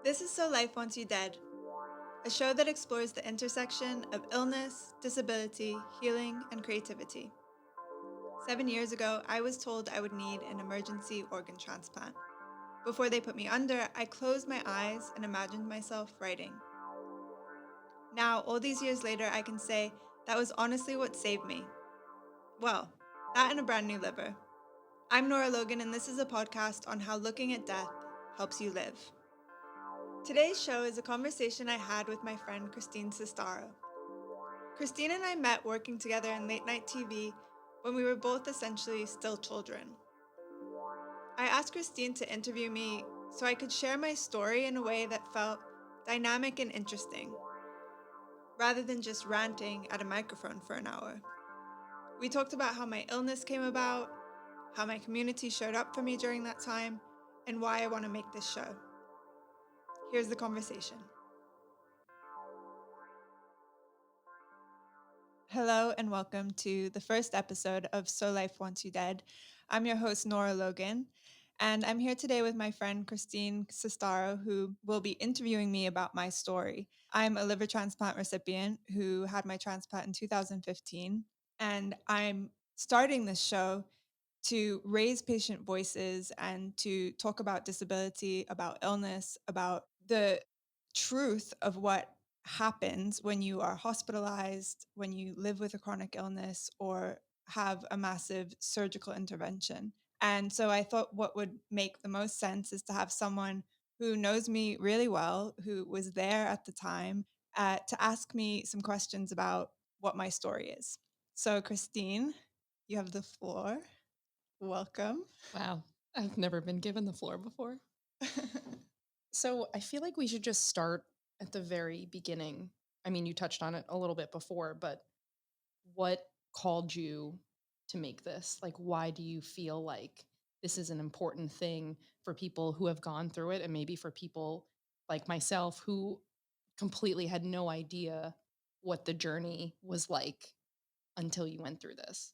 This is So Life Wants You Dead, a show that explores the intersection of illness, disability, healing, and creativity. 7 years ago, I was told I would need an emergency organ transplant. Before they put me under, I closed my eyes and imagined myself writing. Now, all these years later, I can say that was honestly what saved me. Well, that and a brand new liver. I'm Nora Logan, and this is a podcast on how looking at death helps you live. Today's show is a conversation I had with my friend Christine Cestaro. Christine and I met working together in late night TV when we were both essentially still children. I asked Christine to interview me so I could share my story in a way that felt dynamic and interesting, rather than just ranting at a microphone for an hour. We talked about how my illness came about, how my community showed up for me during that time, and why I want to make this show. Here's the conversation. Hello and welcome to the first episode of So Life Wants You Dead. I'm your host, Nora Logan, and I'm here today with my friend Christine Cestaro, who will be interviewing me about my story. I'm a liver transplant recipient who had my transplant in 2015, and I'm starting this show to raise patient voices and to talk about disability, about illness, about the truth of what happens when you are hospitalized, when you live with a chronic illness, or have a massive surgical intervention. And so I thought what would make the most sense is to have someone who knows me really well, who was there at the time, to ask me some questions about what my story is. So, Christine, you have the floor. Welcome. Wow. I've never been given the floor before. So I feel like we should just start at the very beginning. I mean, you touched on it a little bit before, but what called you to make this? Like, why do you feel like this is an important thing for people who have gone through it and maybe for people like myself who completely had no idea what the journey was like until you went through this?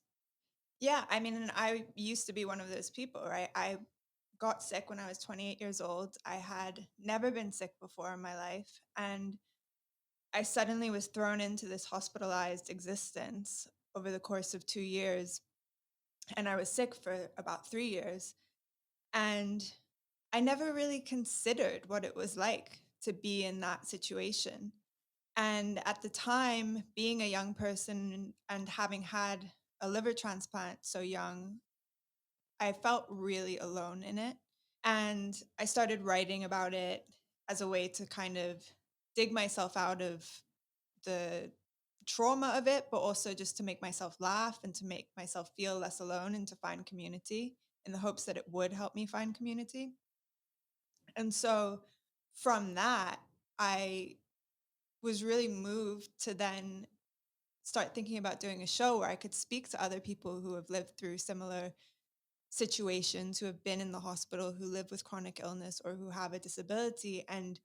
Yeah, I mean, and I used to be one of those people, right? I got sick when I was 28 years old. I had never been sick before in my life. And I suddenly was thrown into this hospitalized existence over the course of 2 years. And I was sick for about 3 years. And I never really considered what it was like to be in that situation. And at the time, being a young person and having had a liver transplant so young, I felt really alone in it. And I started writing about it as a way to kind of dig myself out of the trauma of it, but also just to make myself laugh and to make myself feel less alone and to find community in the hopes that it would help me find community. And so from that, I was really moved to then start thinking about doing a show where I could speak to other people who have lived through similar situations, who have been in the hospital, who live with chronic illness or who have a disability, and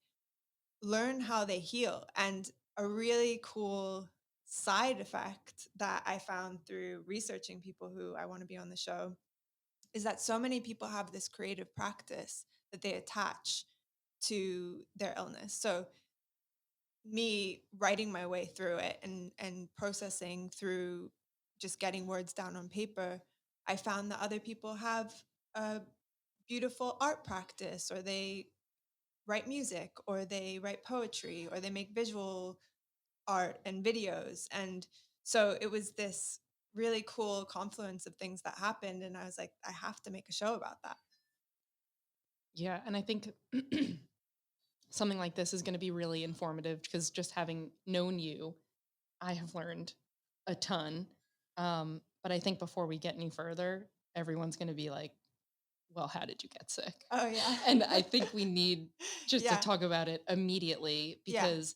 learn how they heal. And a really cool side effect that I found through researching people who I want to be on the show is that so many people have this creative practice that they attach to their illness. So me writing my way through it and processing through just getting words down on paper, I found that other people have a beautiful art practice, or they write music, or they write poetry, or they make visual art and videos. And so it was this really cool confluence of things that happened. And I was like, I have to make a show about that. Yeah. And I think something like this is going to be really informative because just having known you, I have learned a ton. But I think before we get any further, everyone's going to be like, well, how did you get sick? Oh, yeah. And I think we need just to Yeah. talk about it immediately Yeah. because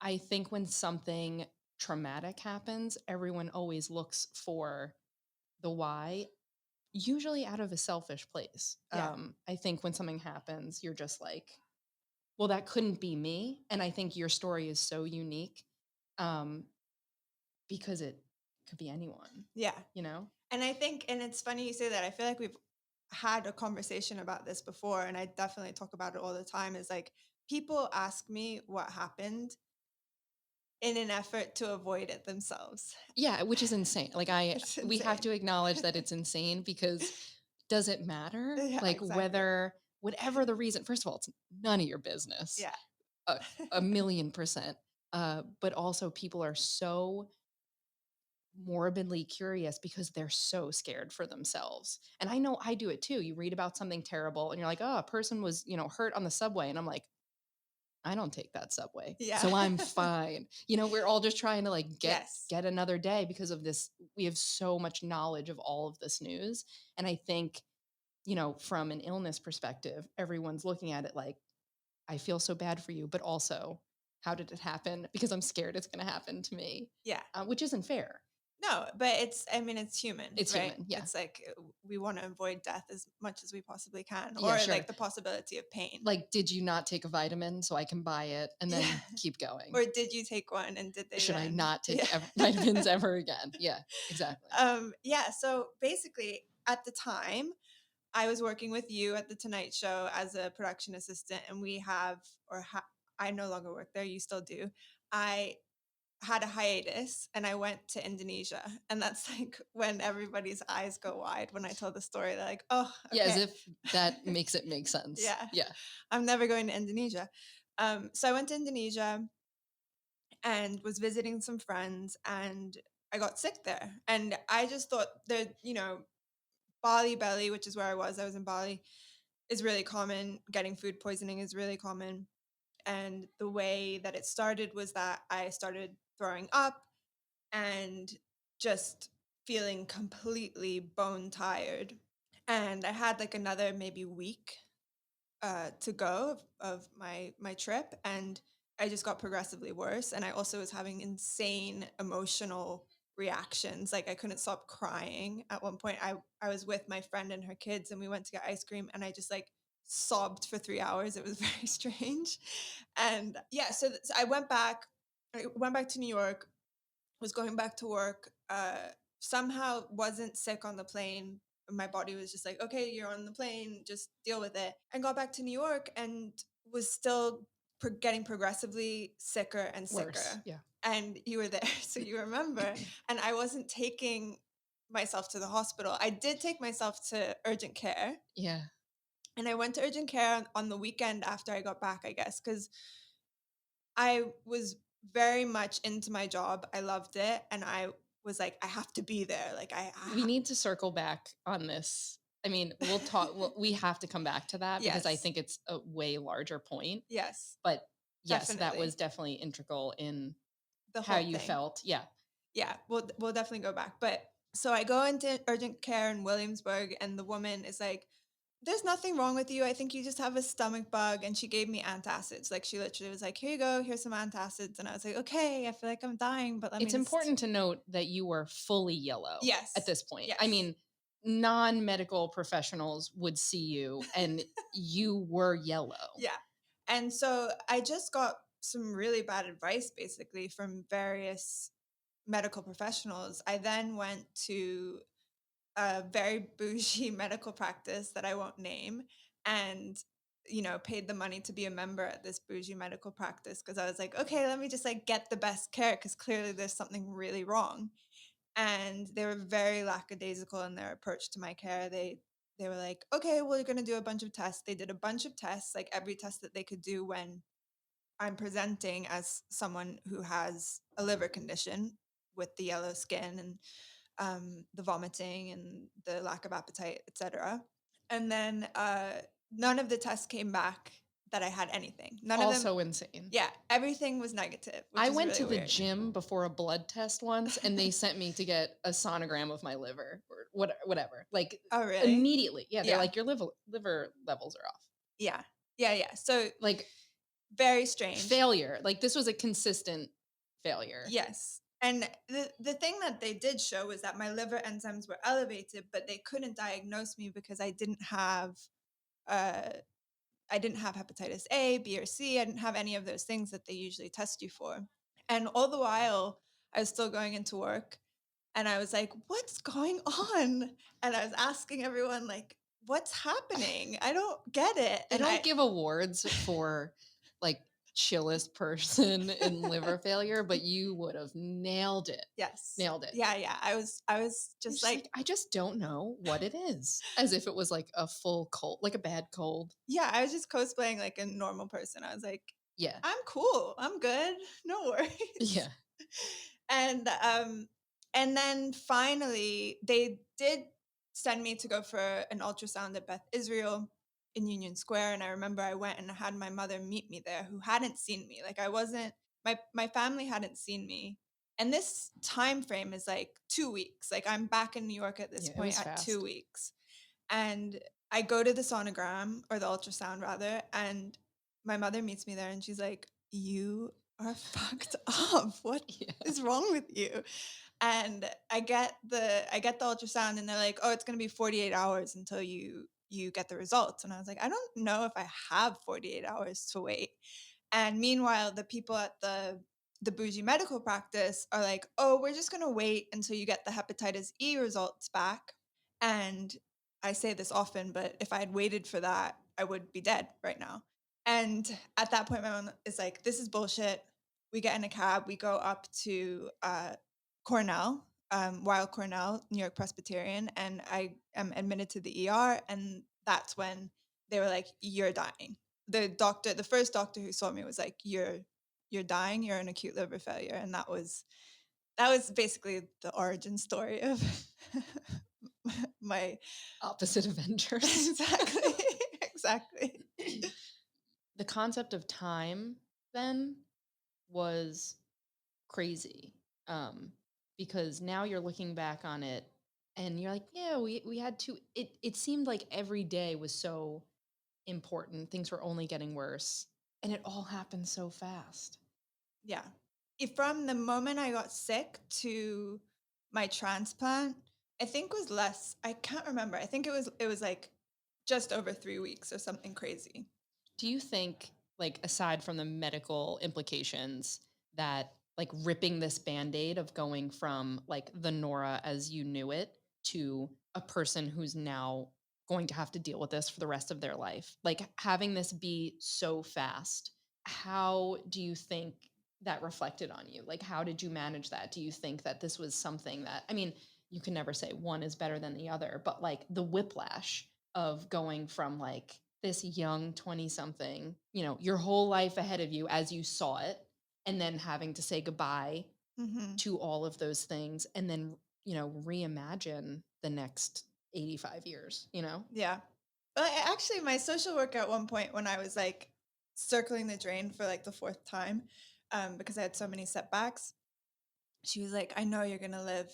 I think when something traumatic happens, everyone always looks for the why, usually out of a selfish place. Yeah. I think when something happens, you're just like, well, that couldn't be me. And I think your story is so unique um, because it could be anyone, Yeah. you know? And I think, and it's funny you say that. I feel like we've had a conversation about this before, and I definitely talk about it all the time, is like people ask me what happened in an effort to avoid it themselves. Yeah, which is insane. Like It's we have insane. to acknowledge that it's insane because does it matter? Yeah, Like exactly. whatever the reason, first of all, it's none of your business. Yeah. A, a million percent. But also people are so morbidly curious because they're so scared for themselves. And I know I do it too. You read about something terrible and you're like, oh, a person was, hurt on the subway. And I'm like, I don't take that subway. Yeah. So I'm fine. We're all just trying to like get Yes. get another day because of this. We have so much knowledge of all of this news. And I think, from an illness perspective, everyone's looking at it like, I feel so bad for you, but also, how did it happen? Because I'm scared it's going to happen to me, Yeah. which isn't fair. No, but it's human, It's right? human. Yeah. It's like we want to avoid death as much as we possibly can, Yeah, or sure. like the possibility of pain. Like, did you not take a vitamin so I can buy it and Yeah. then keep going? Or did you take one and did they Should I then? not take Yeah. vitamins ever again? Yeah, exactly. Yeah, so basically at the time I was working with you at the Tonight Show as a production assistant, and we have, I no longer work there, you still do. I had a hiatus and I went to Indonesia. And that's like when everybody's eyes go wide when I tell the story. They're like, oh, Yeah, as okay. if that makes it make sense. Yeah, Yeah. I'm never going to Indonesia. So I went to Indonesia and was visiting some friends, and I got sick there. And I just thought that, Bali belly, which is where I was in Bali, is really common. Getting food poisoning is really common. And the way that it started was that I started throwing up and just feeling completely bone tired. And I had like another maybe week to go of my trip, and I just got progressively worse. And I also was having insane emotional reactions. Like I couldn't stop crying. At one point, I was with my friend and her kids, and we went to get ice cream, and I just like sobbed for 3 hours. It was very strange. And yeah, so I went back. I went back to New York, was going back to work, somehow wasn't sick on the plane. My body was just like, okay, you're on the plane, just deal with it. And got back to New York and was still getting progressively sicker and Worse. sicker. Yeah. And you were there, so you remember. And I wasn't taking myself to the hospital. I did take myself to urgent care. Yeah. And I went to urgent care on the weekend after I got back, I guess, because I was very much into my job. I loved it. And I was like, I have to be there. Like, We need to circle back on this. I mean, we'll talk, we have to come back to that because I yes, think it's a way larger point. yes, But yes, that definitely. was definitely integral in The how whole you thing. felt. Yeah. Yeah, we'll definitely go back. But so I go into urgent care in Williamsburg, and the woman is like, there's nothing wrong with you. I think you just have a stomach bug. And she gave me antacids. Like she literally was like, here you go, here's some antacids. And I was like, okay, I feel like I'm dying, but let me It's just. important to note that you were fully yellow at Yes. this point. I Yes. mean, non-medical professionals would see you and you were yellow. Yeah. And so I just got some really bad advice basically from various medical professionals. I then went to a very bougie medical practice that I won't name, and paid the money to be a member at this bougie medical practice because I was like, okay, let me just like get the best care because clearly there's something really wrong. And they were very lackadaisical in their approach to my care. They were like, okay, well, you're going to do a bunch of tests. They did a bunch of tests, like every test that they could do when I'm presenting as someone who has a liver condition with the yellow skin and the vomiting and the lack of appetite, etc. And then none of the tests came back that I had anything. None of them. Also insane. Yeah, everything was negative, which I is went really to the weird. gym before a blood test once and they sent me to get a sonogram of my liver or whatever. Like Oh, really? immediately. Yeah, they're Yeah, like your liver levels are off. yeah, yeah, yeah. So Like very strange. failure. Like this was a consistent failure. Yes. And the thing that they did show was that my liver enzymes were elevated, but they couldn't diagnose me because uh I didn't have hepatitis A, B, or C. I didn't have any of those things that they usually test you for. And all the while, I was still going into work, and I was like, what's going on? And I was asking everyone, like, what's happening? I don't get it. They And don't give awards for like chillest person in liver failure, but you would have nailed it. Yes. Nailed it. Yeah, yeah. I was You're just just like, like, I just don't know what it is. As if it was like a full cold, like a bad cold. yeah, I was just cosplaying like a normal person. I was like, Yeah. I'm cool. I'm good. No worries. Yeah. And and then finally they did send me to go for an ultrasound at Beth Israel in Union Square, and I remember I went and I had my mother meet me there who hadn't seen me. Like I wasn't my family hadn't seen me. And this time frame is like 2 weeks. Like I'm back in New York at this Yeah. It point was at 2 fast. weeks. And I go to the sonogram or the ultrasound rather, and my mother meets me there and she's like, "You are fucked up. What Yeah. is wrong with you?" And I get the ultrasound and they're like, "Oh, it's going to be 48 hours until you get the results." And I was like, "I don't know if I have 48 hours to wait." And meanwhile, the people at the bougie medical practice are like, "Oh, we're just going to wait until you get the hepatitis E results back." And I say this often, but if I had waited for that, I would be dead right now. And at that point, my mom is like, "This is bullshit." We get in a cab, we go up to Cornell, Weill Cornell, New York Presbyterian, and I am admitted to the ER. And that's when they were like, "You're dying." The first doctor who saw me was like, "You're dying. You're an acute liver failure." And that was basically the origin story of my Opposite Avengers. exactly exactly. The concept of time then was crazy. Um, because now you're looking back on it and you're like, yeah, we had to it seemed like every day was so important. Things were only getting worse. And it all happened so fast. Yeah. From the moment I got sick to my transplant, I think was less. I can't remember. I think it was like just over 3 weeks or something crazy. Do you think, like, aside from the medical implications, that like ripping this band-aid of going from like the Nora as you knew it to a person who's now going to have to deal with this for the rest of their life, like having this be so fast, how do you think that reflected on you? Like, how did you manage that? Do you think that this was something that, I mean, you can never say one is better than the other, but like the whiplash of going from like this young 20 something, your whole life ahead of you as you saw it, and then having to say goodbye Mhm. to all of those things and then, reimagine the next 85 years. Yeah. Well, actually, my social worker at one point when I was like circling the drain for like the fourth time, because I had so many setbacks, she was like, "I know you're gonna live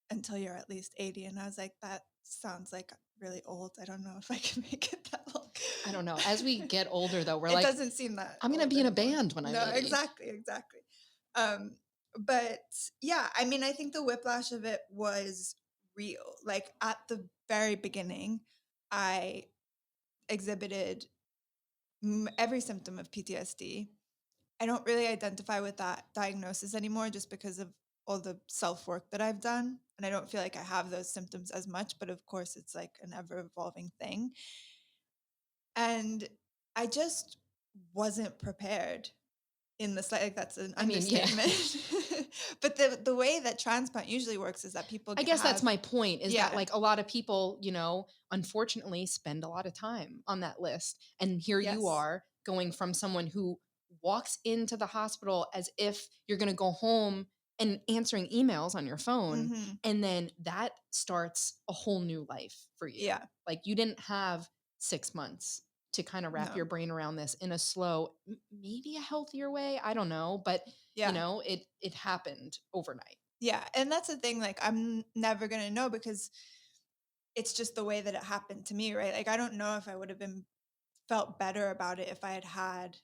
until you're at least 80." And I was like, "That sounds like really old. I don't know if I can make it that long." I don't know. As we get older though, we're It like, doesn't seem that I'm going to old be in a anymore. band when I'm No, 80. exactly, exactly. Um, but yeah, I mean, I think the whiplash of it was real. Like at the very beginning, I exhibited every symptom of PTSD. I don't really identify with that diagnosis anymore just because of all the self work that I've done. And I don't feel like I have those symptoms as much, but of course, it's like an ever evolving thing. And I just wasn't prepared in the like that's an I mean, yeah. understatement. But the way that transplant usually works is that people I guess that's have my point, is that yeah. like a lot of people, unfortunately spend a lot of time on that list. And here you Yes. are going from someone who walks into the hospital as if you're going to go home and answering emails on your phone. Mhm. And then that starts a whole new life for you. Yeah. Like you didn't have 6 months to kind of wrap No. your brain around this in a slow, maybe a healthier way. I don't know. But, Yeah. it happened overnight. Yeah. And that's the thing, like I'm never gonna know because it's just the way that it happened to me, right? Like I don't know if I would have been felt better about it if I had had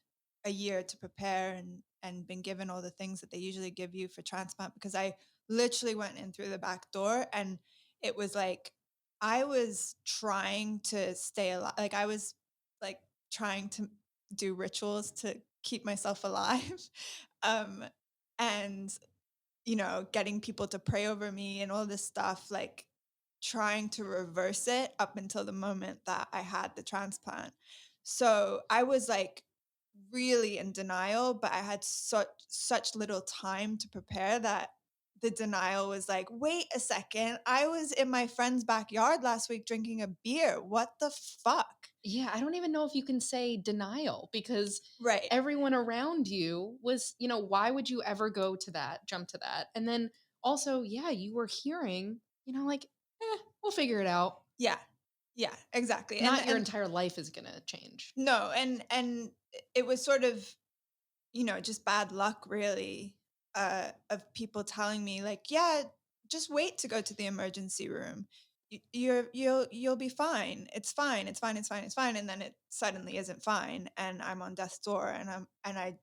a year to prepare and been given all the things that they usually give you for transplant because I literally went in through the back door and it was like I was trying to stay alive. Like I was like trying to do rituals to keep myself alive. um and getting people to pray over me and all this stuff, like trying to reverse it up until the moment that I had the transplant. So I was like really in denial, but I had such little time to prepare that the denial was like, "Wait a second, I was in my friend's backyard last week drinking a beer. What the fuck?" Yeah, I don't even know if you can say denial because Right. everyone around you was, why would you ever go to that, jump to that? And then also, yeah, you were hearing, like, we'll figure it out. Yeah. Yeah, exactly. And Not your and entire life is going to change. no, and it was sort of, just bad luck really, of people telling me like, "Yeah, just wait to go to the emergency room. You'll be fine. It's fine. It's fine. It's fine. It's fine." And then it suddenly isn't fine, and I'm on death's door, and I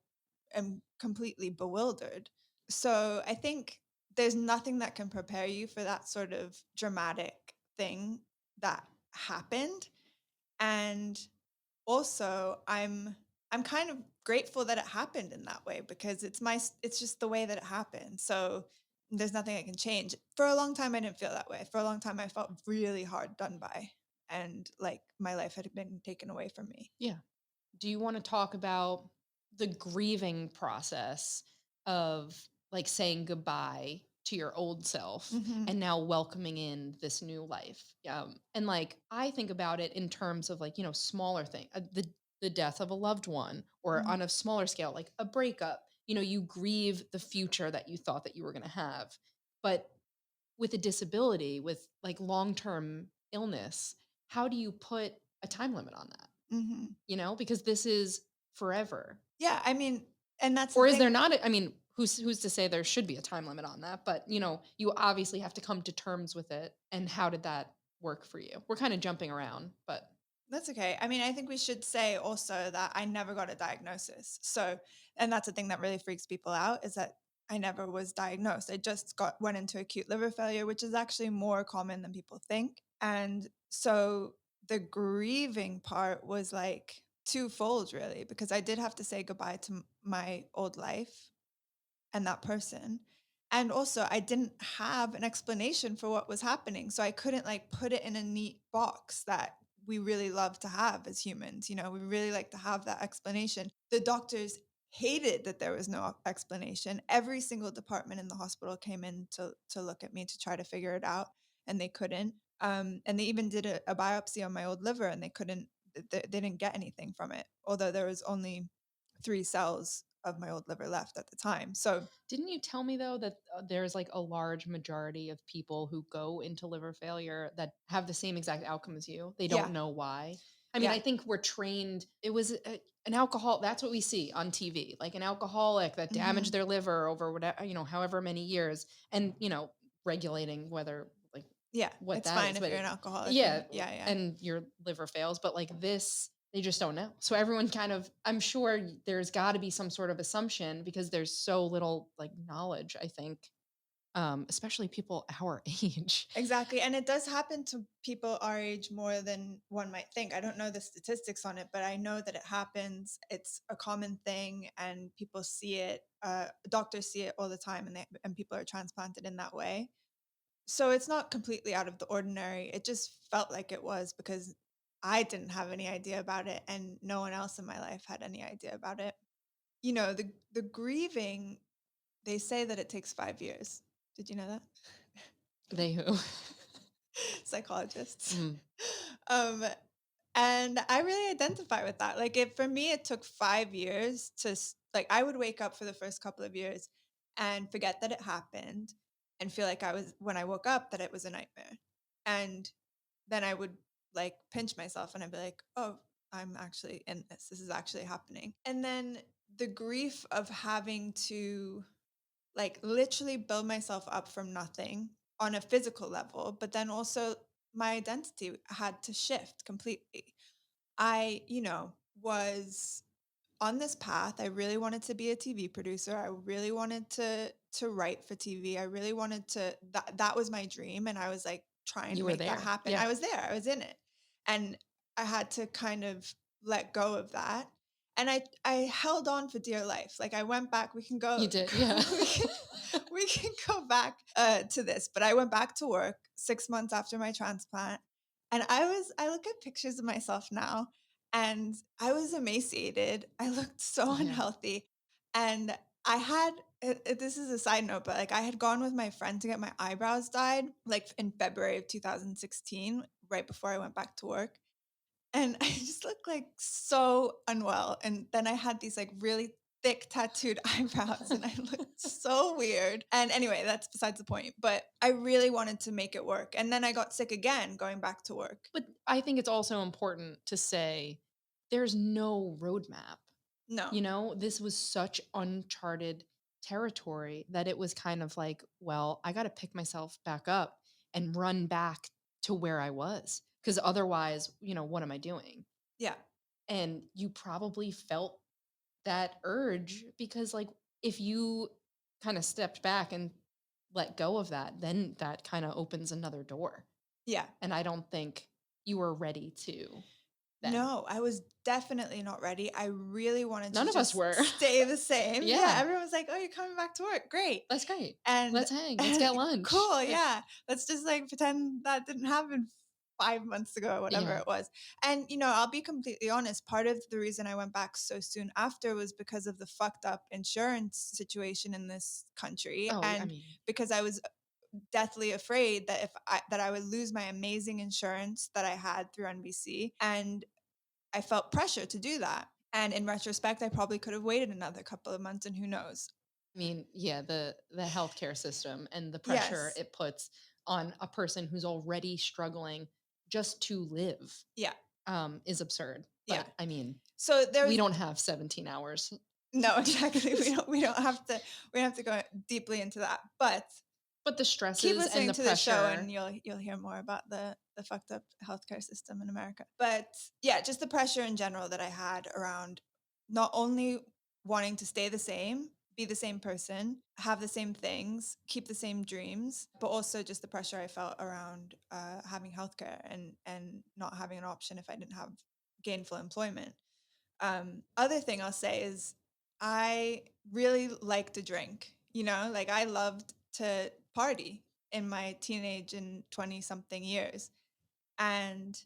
am completely bewildered. So I think there's nothing that can prepare you for that sort of dramatic thing that happened. And also, I'm kind of grateful that it happened in that way because it's just the way that it happened. So there's nothing I can change. For a long time I didn't feel that way. For a long time I felt really hard done by, and like my life had been taken away from me. Yeah. Do you want to talk about the grieving process of like saying goodbye to your old self Mhm. and now welcoming in this new life? And like I think about it in terms of like, smaller thing, the death of a loved one, or Mhm. on a smaller scale, like a breakup. You grieve the future that you thought that you were going to have. But with a disability, with like long-term illness, how do you put a time limit on that? Mhm. Because this is forever. Yeah, I mean, and that's the Or is there thing. not I mean, who's to say there should be a time limit on that? But, you obviously have to come to terms with it. And how did that work for you? We're kind of jumping around, but That's okay. I mean, I think we should say also that I never got a diagnosis. So, and that's the thing that really freaks people out, is that I never was diagnosed. I just went into acute liver failure, which is actually more common than people think. And so the grieving part was like twofold really, because I did have to say goodbye to my old life and that person. And also, I didn't have an explanation for what was happening. So I couldn't like put it in a neat box that we really love to have as humans. We really like to have that explanation. The doctors hated that there was no explanation. Every single department in the hospital came in to look at me to try to figure it out, and they couldn't. And they even did a biopsy on my old liver, and they couldn't. They didn't get anything from it, although there was only 3 cells of my old liver left at the time. So didn't you tell me though that there's like a large majority of people who go into liver failure that have the same exact outcome as you? They don't yeah, know why. I mean, yeah, I think we're trained. It was an alcohol. That's what we see on TV, like an alcoholic that damaged mhm, their liver over whatever, however many years, and regulating whether like yeah. what It's that fine is. if But you're an alcoholic, yeah, and yeah, yeah. and your liver fails. But like this, they just don't know. So everyone kind of, I'm sure there's got to be some sort of assumption because there's so little like knowledge, I think, especially people our age. Exactly, and it does happen to people our age more than one might think. I don't know the statistics on it, but I know that it happens. It's a common thing, and people see it. Doctors see it all the time, and people are transplanted in that way. So it's not completely out of the ordinary. It just felt like it was because I didn't have any idea about it, and no one else in my life had any idea about it. The grieving, they say that it takes 5 years. Did you know that? They who. Psychologists. Mm. Um, and I really identify with that. Like, it for me, it took 5 years like, I would wake up for the first couple of years and forget that it happened, and feel like when I woke up, that it was a nightmare. And then I would, like, pinch myself, and I'd be like, "Oh, I'm actually in this. This is actually happening." And then the grief of having to, like, literally build myself up from nothing on a physical level, but then also my identity had to shift completely. I, was on this path. I really wanted to be a TV producer. I really wanted to write for TV. I really wanted to, that was my dream, and I was like trying to You were make that there. happen. Yeah. I was there. I was in it. And I had to kind of let go of that. And I held on for dear life. Like, I went back. We can You go did. Yeah. we can we can go back to this, but I went back to work 6 months after my transplant, and I look at pictures of myself now, and I was emaciated. I looked so Yeah. unhealthy. And I had this is a side note, but like I had gone with my friend to get my eyebrows dyed like in February of 2016, right before I went back to work. And I just looked like so unwell. And then I had these like really thick tattooed eyebrows and I looked so weird. And anyway, that's besides the point. But I really wanted to make it work. And then I got sick again going back to work. But I think it's also important to say there's no roadmap. No. You know, this was such uncharted territory that it was kind of like, well, I got to pick myself back up and run back to where I was. Because otherwise, what am I doing? Yeah. And you probably felt that urge because, like, if you kind of stepped back and let go of that, then that kind of opens another door. Yeah. And I don't think you were ready to then. No, I was definitely not ready. I really wanted to None of us just were. stay the same. Yeah, Yeah, everyone was like, "Oh, you're coming back to work. Great." that's great. And Let's hang. Let's get lunch. cool, yeah. Let's just like pretend that didn't happen 5 months ago or whatever Yeah. it was. And I'll be completely honest, part of the reason I went back so soon after was because of the fucked up insurance situation in this country Oh, I and mean, because I was deathly afraid that if I would lose my amazing insurance that I had through NBC, and I felt pressure to do that. And in retrospect, I probably could have waited another couple of months and who knows. yeah, the healthcare system and the pressure Yes. it puts on a person who's already struggling just to live Yeah. is absurd. Yeah. But I mean, So there we was don't have 17 hours. no, exactly. We don't have to go deeply into that. But But the keep stresses and listening the to the show and pressure. you'll hear more about the fucked up healthcare system in America. But yeah, just the pressure in general that I had around not only wanting to stay the same, be the same person, have the same things, keep the same dreams, but also just the pressure I felt around having healthcare and not having an option if I didn't have gainful employment. Other thing I'll say is I really like to drink, like I loved to party in my teenage and 20 something years. And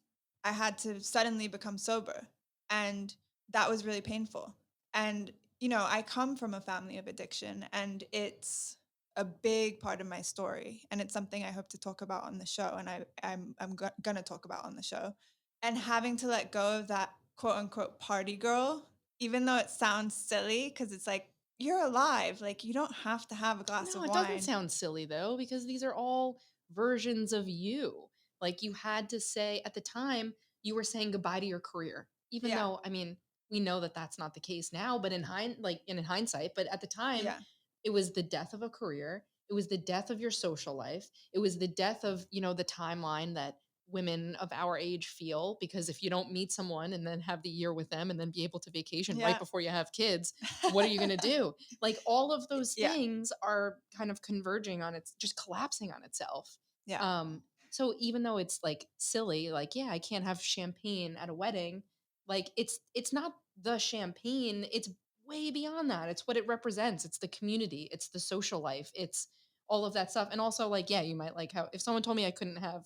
I had to suddenly become sober. And that was really painful. And, I come from a family of addiction and it's a big part of my story. And it's something I hope to talk about on the show. And I'm going to talk about on the show. And having to let go of that quote unquote party girl, even though it sounds silly, because it's like, you're alive. Like, you don't have to have a glass No, of it doesn't wine. sound silly though, because these are all versions of you. Like you had to say at the time, you were saying goodbye to your career, even Yeah. though, I mean, we know that that's not the case now, but in hindsight, but at the time, Yeah. it was the death of a career. It was the death of your social life. It was the death of, the timeline that women of our age feel because if you don't meet someone and then have the year with them and then be able to vacation right Yeah. before you have kids, what are you going to do? Like all of those Yeah. things are kind of converging on its just collapsing on itself. Yeah. So even though it's like silly, like yeah, I can't have champagne at a wedding, like it's not the champagne, it's way beyond that. It's what it represents. It's the community, it's the social life, it's all of that stuff. And also like yeah, you might like how if someone told me I couldn't have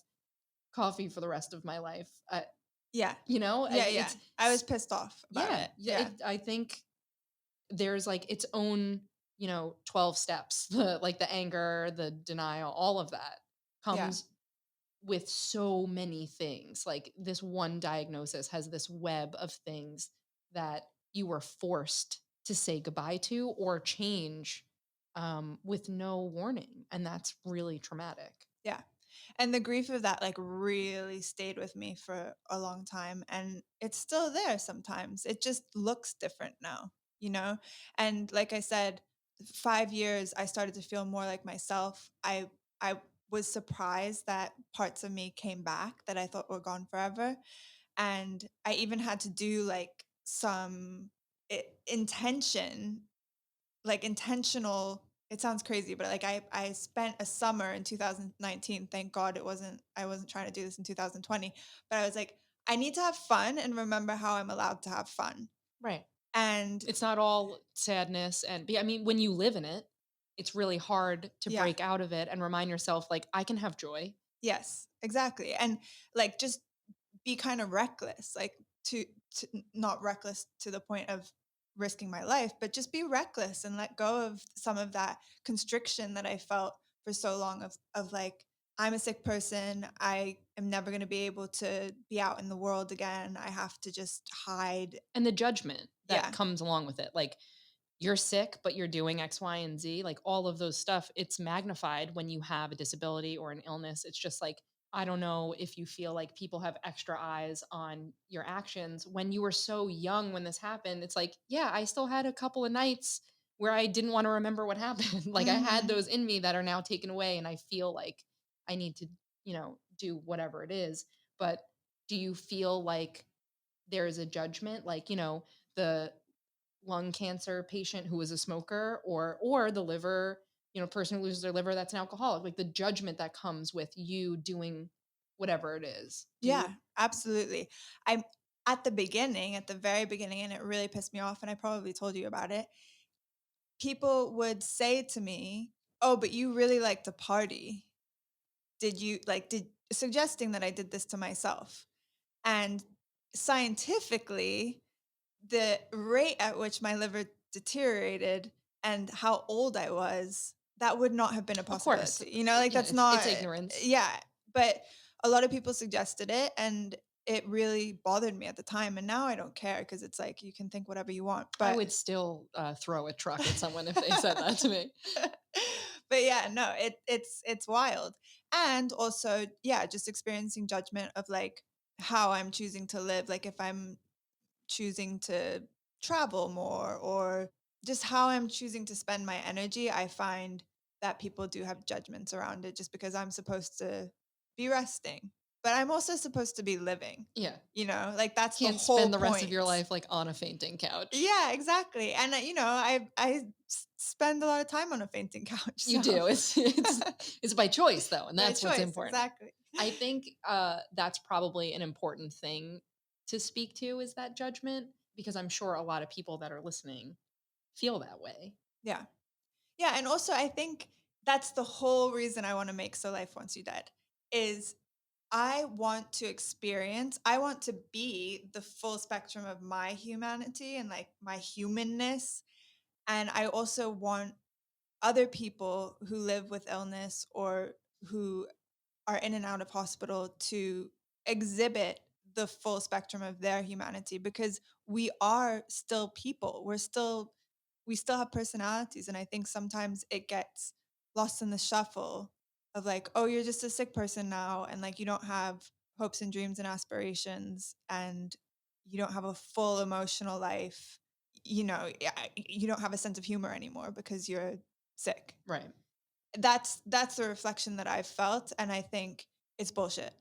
coffee for the rest of my life, Yeah. Yeah, yeah. it's I was pissed off about yeah, it. Yeah. I think there's like its own 12 steps like the anger, the denial, all of that Yeah. comes with so many things. Like this one diagnosis has this web of things that you were forced to say goodbye to or change with no warning, and that's really traumatic. Yeah. And the grief of that like really stayed with me for a long time and it's still there sometimes. It just looks different now, you know? And like I said, 5 years I started to feel more like myself. I was surprised that parts of me came back that I thought were gone forever. And I even had to do like some intention like intentional it sounds crazy, but like I spent a summer in 2019. Thank God I wasn't trying to do this in 2020. But I was like, I need to have fun and remember how I'm allowed to have fun. Right. And It's not all sadness I mean when you live in it, it's really hard to yeah, break out of it and remind yourself like I can have joy. yes, exactly. And like just be kind of reckless. Like to, not reckless to the point of risking my life, but just be reckless and let go of some of that constriction that I felt for so long of like, I'm a sick person. I am never going to be able to be out in the world again. I have to just hide. And the judgment that Yeah. comes along with it. Like, you're sick, but you're doing X, Y, and Z, like all of those stuff, it's magnified when you have a disability or an illness. It's just like, I don't know if you feel like people have extra eyes on your actions. When you were so young when this happened, it's like, yeah, I still had a couple of nights where I didn't want to remember what happened. Like, I had Mhm. those in me that are now taken away, and I feel like I need to, do whatever it is. But do you feel like there's a judgment? Like, the lung cancer patient who was a smoker, or the liver, person who loses their liver that's an alcoholic, like the judgment that comes with you doing whatever it is. Do you? Yeah, absolutely. I'm at the beginning, at the very beginning, and it really pissed me off, and I probably told you about it. People would say to me, "Oh, but you really like to party. Did you like did," suggesting that I did this to myself. And scientifically, the rate at which my liver deteriorated and how old I was, that would not have been a Of course. possibility. Like Yeah, that's it's not, ignorance. yeah. But a lot of people suggested it and it really bothered me at the time. And now I don't care because it's like you can think whatever you want. I But would still throw a truck at someone if they said that to me. but yeah, no, it's wild. And also, yeah, just experiencing judgment of like how I'm choosing to live. Like if I'm choosing to travel more or just how I'm choosing to spend my energy, I find that people do have judgments around it just because I'm supposed to be resting, but I'm also supposed to be living, Yeah. like that's the Can't whole spend the rest of point. your life like on a fainting couch. Yeah, exactly. And I spend a lot of time on a fainting couch, You so do. It's by choice though, and by that's what's choice, important. exactly. I think that's probably an important thing to speak to, is that judgment, because I'm sure a lot of people that are listening feel that way. Yeah. Yeah, and also I think that's the whole reason I want to make So Life Wants You Dead is I want to be the full spectrum of my humanity and like my humanness. And I also want other people who live with illness or who are in and out of hospital to exhibit the full spectrum of their humanity because we are still people. We still have personalities. And I think sometimes it gets lost in the shuffle of like, oh, you're just a sick person now. And like, you don't have hopes and dreams and aspirations and you don't have a full emotional life. You don't have a sense of humor anymore because you're sick. Right. That's the reflection that I've felt, and I think it's bullshit.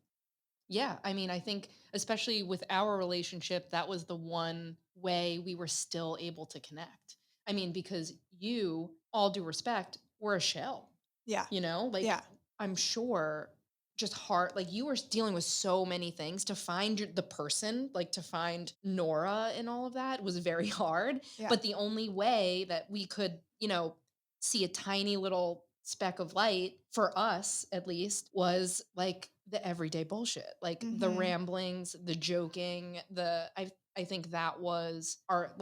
Yeah. I mean, I think, especially with our relationship, that was the one way we were still able to connect. I mean, because you, all due respect, were a shell. Yeah. Like, Yeah. I'm sure, just hard, like you were dealing with so many things. To find the person, like to find Nora and all of that, was very hard. Yeah. But the only way that we could, see a tiny little speck of light, for us at least, was like the everyday bullshit, like the Mhm. ramblings, the joking, I think that was our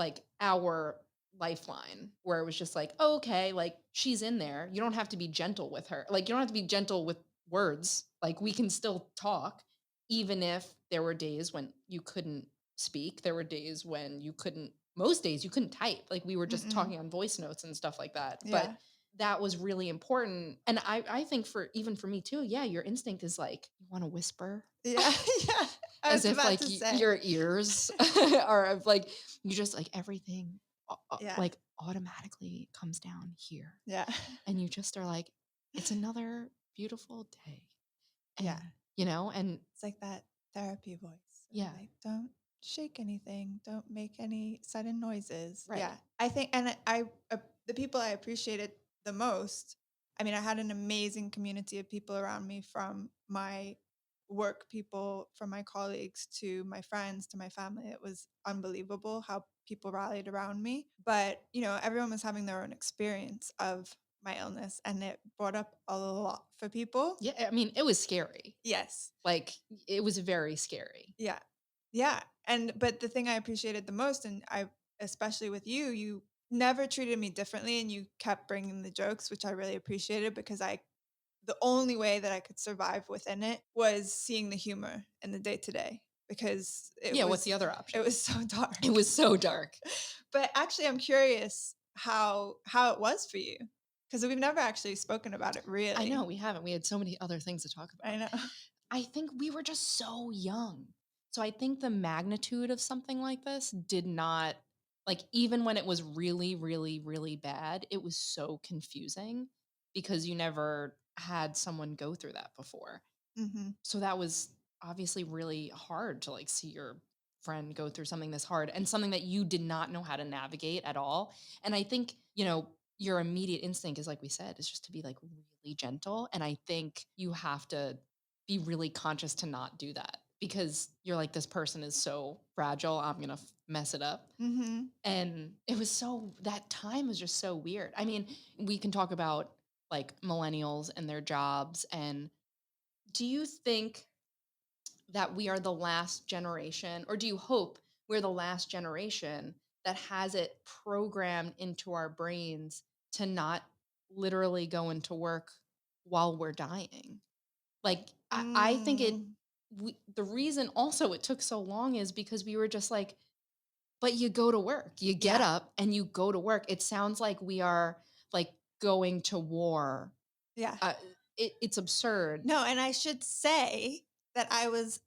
lifeline, where it was just like, oh, okay, like she's in there. You don't have to be gentle with her. Like, you don't have to be gentle with words. Like, we can still talk, even if there were days when you couldn't speak. There were days when most days you couldn't type. Like, we were just Mm-mm. talking on voice notes and stuff like that. But Yeah. that was really important. And I think, for even for me too, yeah, your instinct is like, you want to whisper, Yeah. Yeah. I as was if about like to say. your ears are like, you just like everything Yeah. like automatically comes down here, Yeah. and you just are like, it's another beautiful day. Yeah. And It's like that therapy voice of yeah, like, don't shake anything, don't make any sudden noises. right. Yeah. I think, and the people I appreciated the most, I mean, I had an amazing community of people around me from my work people, from my colleagues to my friends to my family. It was unbelievable how people rallied around me. But, everyone was having their own experience of my illness and it brought up a lot for people. Yeah, I mean, it was scary. Yes. Like, it was very scary. Yeah. Yeah. And but the thing I appreciated the most, and I especially with you, you never treated me differently and you kept bringing the jokes, which I really appreciated because I the only way that I could survive within it was seeing the humor in the day to day because Yeah, what's the other it option? was so It dark. was so dark. But actually I'm curious how it was for you because we've never actually spoken about it I know really. we haven't. We had so many other things to talk I about. know. I think we were just so young. So I think the magnitude of something like this did not, like, even when it was really, really, really bad, it was so confusing because you never had someone go through that before. Mhm. So that was obviously really hard to like see your friend go through something this hard and something that you did not know how to navigate at all. And I think, your immediate instinct is, like we said, is just to be like really gentle. And I think you have to be really conscious to not do that because you're like, this person is so fragile. I'm going to mess it up. Mhm. And that time was just so weird. I mean, we can talk about like millennials and their jobs. And do you think that we are the last generation, or do you hope we're the last generation that has it programmed into our brains to not literally go into work while we're dying? Like, I think Mm. the reason also it took so long is because we were just like, but you go to work, you get Yeah. up and you go to work. It sounds like we are like going to war. Yeah. Uh, it's absurd. No, and I should say that I was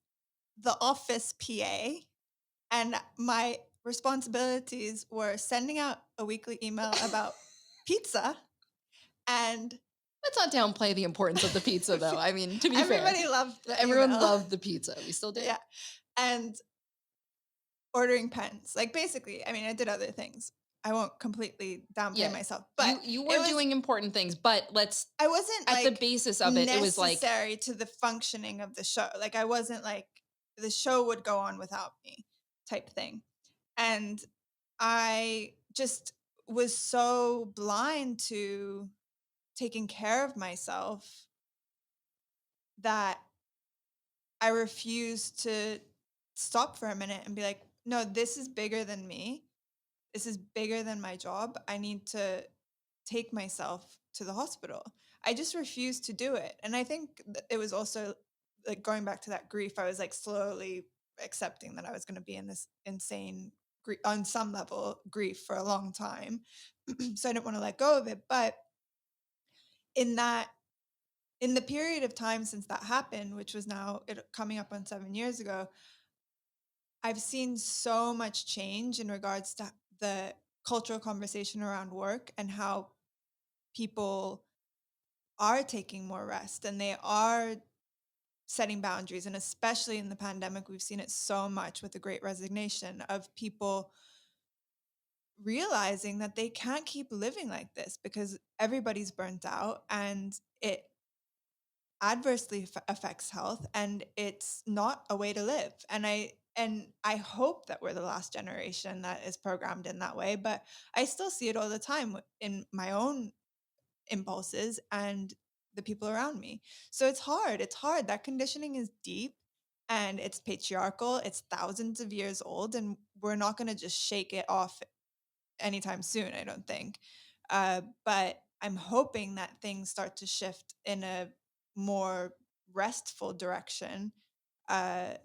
the office PA and my responsibilities were sending out a weekly email about pizza and Let's not downplay the importance of the pizza, though. I mean, to be fair, everybody loved the everyone email. loved the pizza. We still do. Yeah. And ordering pens. Like basically, I mean, I did other things. I won't completely downplay Yeah. myself, but You it were was doing important things, but I wasn't at the like basis of it, it was like, necessary to the functioning of the show. Like I wasn't like the show would go on without me type thing. And I just was so blind to taking care of myself that I refused to stop for a minute and be like, no, this is bigger than me. This is bigger than my job. I need to take myself to the hospital. I just refused to do it. And I think it was also like going back to that grief, I was like slowly accepting that I was going to be in this insane on some level grief for a long time. So I didn't want to let go of it, but in that in the period of time since that happened, which was now coming up on 7 years ago, I've seen so much change in regards to the cultural conversation around work and how people are taking more rest and they are setting boundaries. And especially in the pandemic, we've seen it so much with the great resignation of people realizing that they can't keep living like this because everybody's burnt out and it adversely affects health and it's not a way to live. And I hope that we're the last generation that is programmed in that way, but I still see it all the time in my own impulses and the people around me. So it's hard. It's hard. That conditioning is deep and it's patriarchal. It's thousands of years old, and we're not going to just shake it off anytime soon, I don't think. But I'm hoping that things start to shift in a more restful direction uh,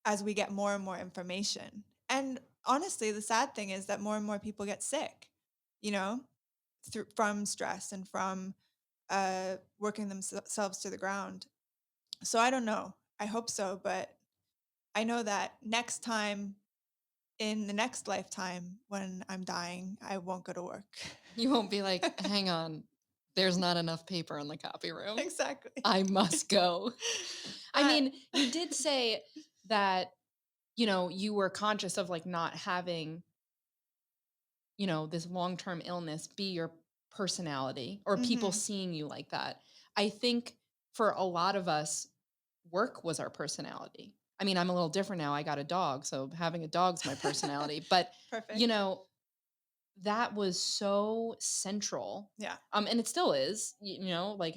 as we get more and more information. And honestly, the sad thing is that more and more people get sick, you know, from stress and from working themselves to the ground. So I don't know. I hope so, but I know that next time in the next lifetime when I'm dying, I won't go to work. you won't be like, hang on, there's not enough paper in the copy room. Exactly. I must go. I Uh, mean, you did say that, you were conscious of like not having, this long term illness be your personality or people mhm. seeing you like that. I think for a lot of us, work was our personality. I mean, I'm a little different now. I got a dog, so having a dog's my personality. But, you Perfect. know, that was so central. Yeah. And it still is, like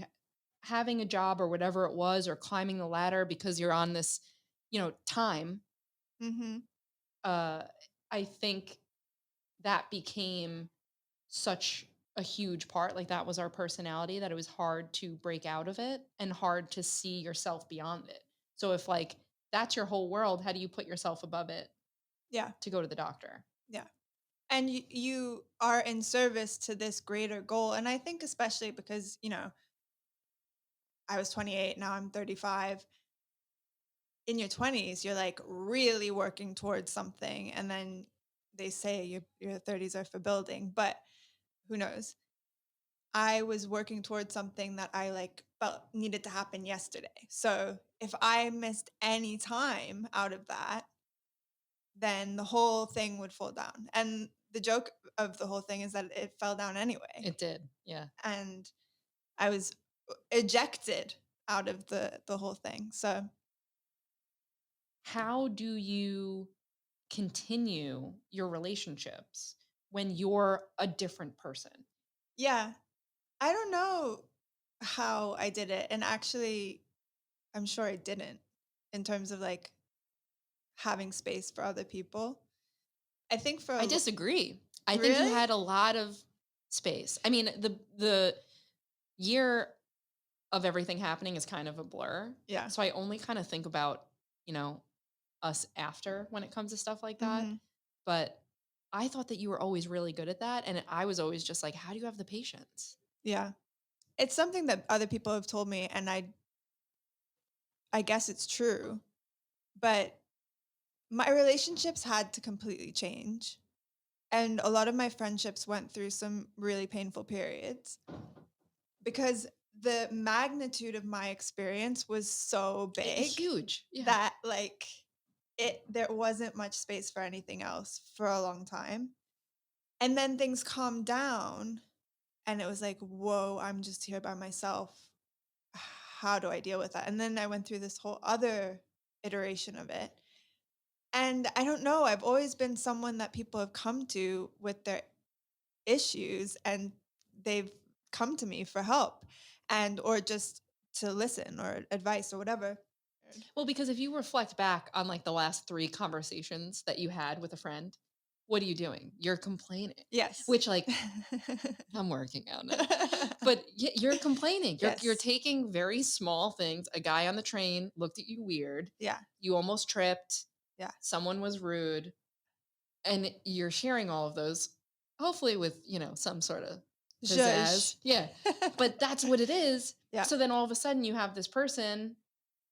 having a job or whatever it was, or climbing the ladder because you're on this, time, Mhm. uh, I think that became such a huge part. Like that was our personality that it was hard to break out of it and hard to see yourself beyond it. So if like that's your whole world, how do you put yourself above it Yeah. to go to the doctor? Yeah. And you are in service to this greater goal, and I think especially because, I was 28, now I'm 35. In your 20s, you're, like, really working towards something, and then they say your 30s are for building, but who knows? I was working towards something that I, like, felt needed to happen yesterday. So, if I missed any time out of that, then the whole thing would fall down, and the joke of the whole thing is that it fell down anyway, It did. Yeah. and I was ejected out of the whole thing. So, How do you continue your relationships when you're a different person? yeah, I don't know how I did it, and actually, I'm sure I didn't in terms of, like, having space for other people. I think for a I lo disagree. I think you Really? had a lot of space. I mean, the year of everything happening is kind of a blur. Yeah. So I only kind of think about, you know, us after when it comes to stuff like that. Mhm. But I thought that you were always really good at that. And I was always just like, how do you have the patience? Yeah. It's something that other people have told me, and I guess it's true, but my relationships had to completely change, and a lot of my friendships went through some really painful periods because the magnitude of my experience was so It was big huge. Yeah. that, like, there wasn't much space for anything else for a long time, and then things calmed down, and it was like, "Whoa, I'm just here by myself. How do I deal with that?" And then I went through this whole other iteration of it. And I don't know, I've always been someone that people have come to with their issues, and they've come to me for help and or just to listen or advice or whatever. Well, because if you reflect back on like the last 3 conversations that you had with a friend, what are you doing? You're complaining, Yes. which like I'm working on it. But you're complaining. You're Yes. taking very small things. A guy on the train looked at you weird. Yeah. You almost tripped. Yeah. Someone was rude, and you're sharing all of those hopefully with, some sort of pizzazz. Zhuzh. Yeah. But that's what it is. Yeah. So then all of a sudden you have this person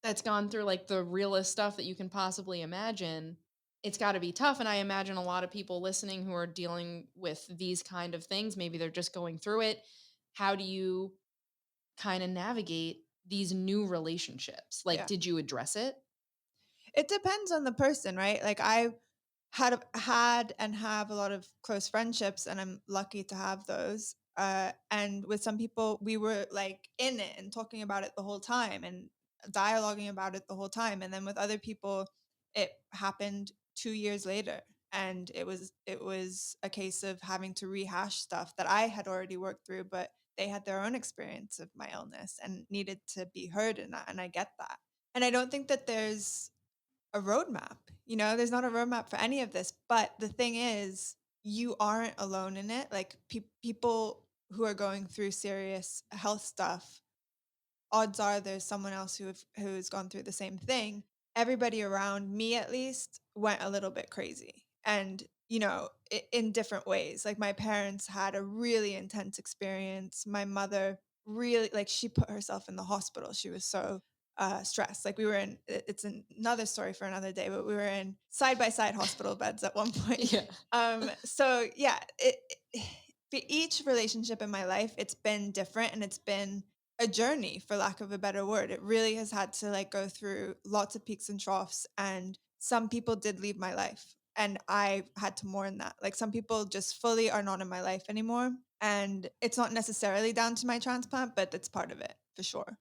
that's gone through like the realest stuff that you can possibly imagine. It's got to be tough. And I imagine a lot of people listening who are dealing with these kind of things, maybe they're just going through it. How do you kind of navigate these new relationships? Like, Yeah. did you address it? It depends on the person, right? Like I had and have a lot of close friendships, and I'm lucky to have those. And with some people, we were like in it and talking about it the whole time and dialoguing about it the whole time. And then with other people, it happened 2 years later, and it was a case of having to rehash stuff that I had already worked through, but they had their own experience of my illness and needed to be heard in that, and I get that. And I don't think that there's a roadmap. There's not a roadmap for any of this. But the thing is, you aren't alone in it. Like people who are going through serious health stuff, odds are there's someone else who's gone through the same thing. Everybody around me, at least, went a little bit crazy, and in different ways. Like my parents had a really intense experience. My mother really, like, she put herself in the hospital. She was so stressed. Like we were in. It's another story for another day, but we were in side by side hospital beds at one point. Yeah. So yeah, for each relationship in my life, it's been different, and it's been a journey, for lack of a better word. It really has had to, like, go through lots of peaks and troughs, and some people did leave my life, and I had to mourn that. Like some people just fully are not in my life anymore, and it's not necessarily down to my transplant, but it's part of it for sure.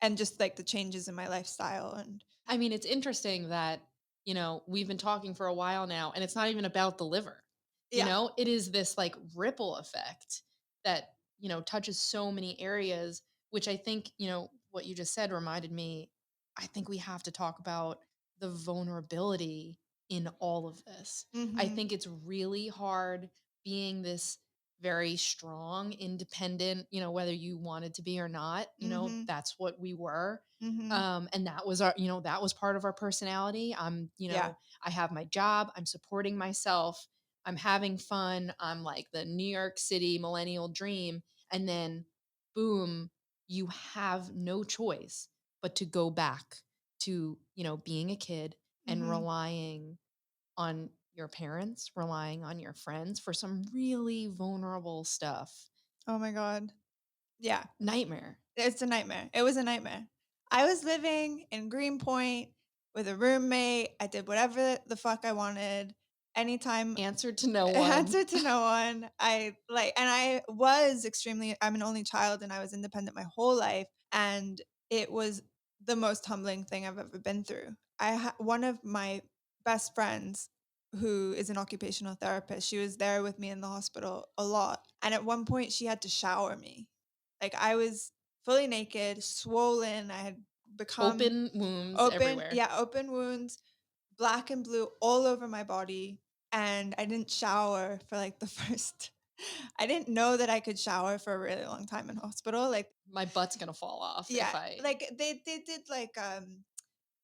And just like the changes in my lifestyle and I mean, it's interesting that, we've been talking for a while now and it's not even about the liver. yeah, It is this like ripple effect that, touches so many areas, which I think, what you just said reminded me. I think we have to talk about the vulnerability in all of this. I Mhm. think it's really hard being this very strong, independent, whether you wanted to be or not, Mhm. that's what we were. Mhm. And that was that was part of our personality. Yeah. I have my job, I'm supporting myself, I'm having fun, I'm like the New York City millennial dream. And then, boom, you have no choice but to go back to, being a kid and Mhm. relying on your parents, relying on your friends for some really vulnerable stuff. Oh my god. Yeah. Nightmare. It's a nightmare. It was a nightmare. I was living in Greenpoint with a roommate. I did whatever the fuck I wanted. Anytime. Answered to no one. Answer to no one. And I was extremely, I'm an only child and I was independent my whole life. And it was the most humbling thing I've ever been through. One of my best friends who is an occupational therapist. She was there with me in the hospital a lot. And at one point she had to shower me. Like I was fully naked, swollen. I had become Open wounds everywhere. open wounds, black and blue all over my body, and I didn't shower for like the first I didn't know that I could shower for a really long time in hospital. Like My butt's gonna fall off yeah, if I. like they did like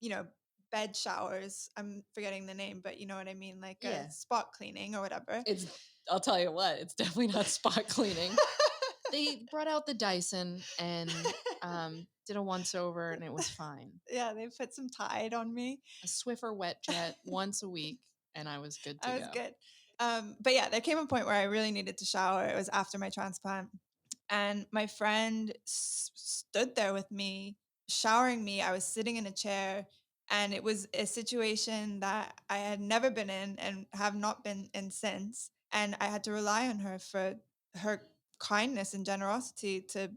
you know, bed showers. I'm forgetting the name, but you know what I mean, like a Yeah. spot cleaning or whatever. It's I'll tell you what, it's definitely not spot cleaning. They brought out the Dyson and did a once over and it was fine. Yeah, they put some Tide on me. A Swiffer wet jet once a week and I was good to I was go. good. But yeah, there came a point where I really needed to shower. It was after my transplant. And my friend stood there with me, showering me. I was sitting in a chair, and it was a situation that I had never been in and have not been in since. And I had to rely on her for her kindness and generosity to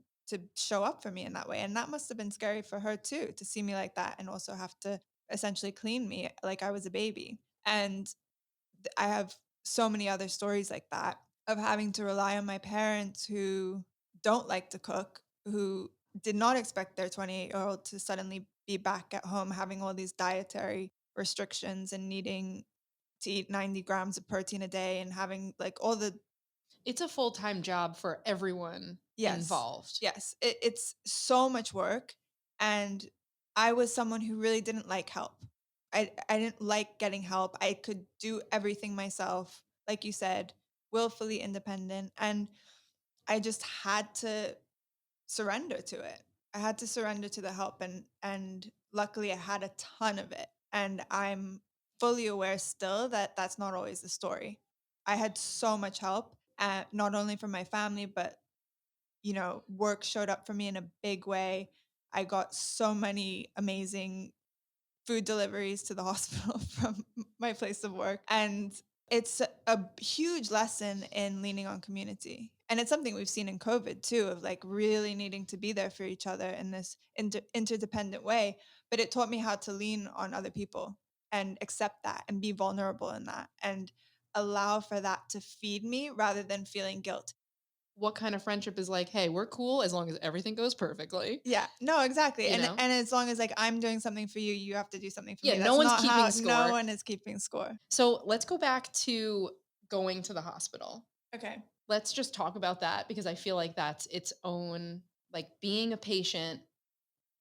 show up for me in that way. And that must have been scary for her too, to see me like that and also have to essentially clean me like I was a baby. And I have so many other stories like that of having to rely on my parents who don't like to cook, who did not expect their 28-year-old to suddenly be back at home having all these dietary restrictions and needing to eat 90 grams of protein a day and having like all the. It's a full-time job for everyone Yes. involved. Yes. It's so much work. And I was someone who really didn't like help. I didn't like getting help. I could do everything myself, like you said, willfully independent. And I just had to surrender to it. I had to surrender to the help, and luckily I had a ton of it. And I'm fully aware still that that's not always the story. I had so much help, not only from my family, but work showed up for me in a big way. I got so many amazing food deliveries to the hospital from my place of work. And it's a huge lesson in leaning on community. And it's something we've seen in COVID too, of like really needing to be there for each other in this interdependent way. But it taught me how to lean on other people and accept that and be vulnerable in that and allow for that to feed me rather than feeling guilt. What kind of friendship is like, hey, we're cool as long as everything goes perfectly, Yeah, no, exactly. you And know? and as long as like I'm doing something for you, you have to do something for Yeah, me. no That's one's not keeping how no score. one is keeping score. So let's go back to going to the hospital. Okay. Let's just talk about that because I feel like that's its own, like being a patient.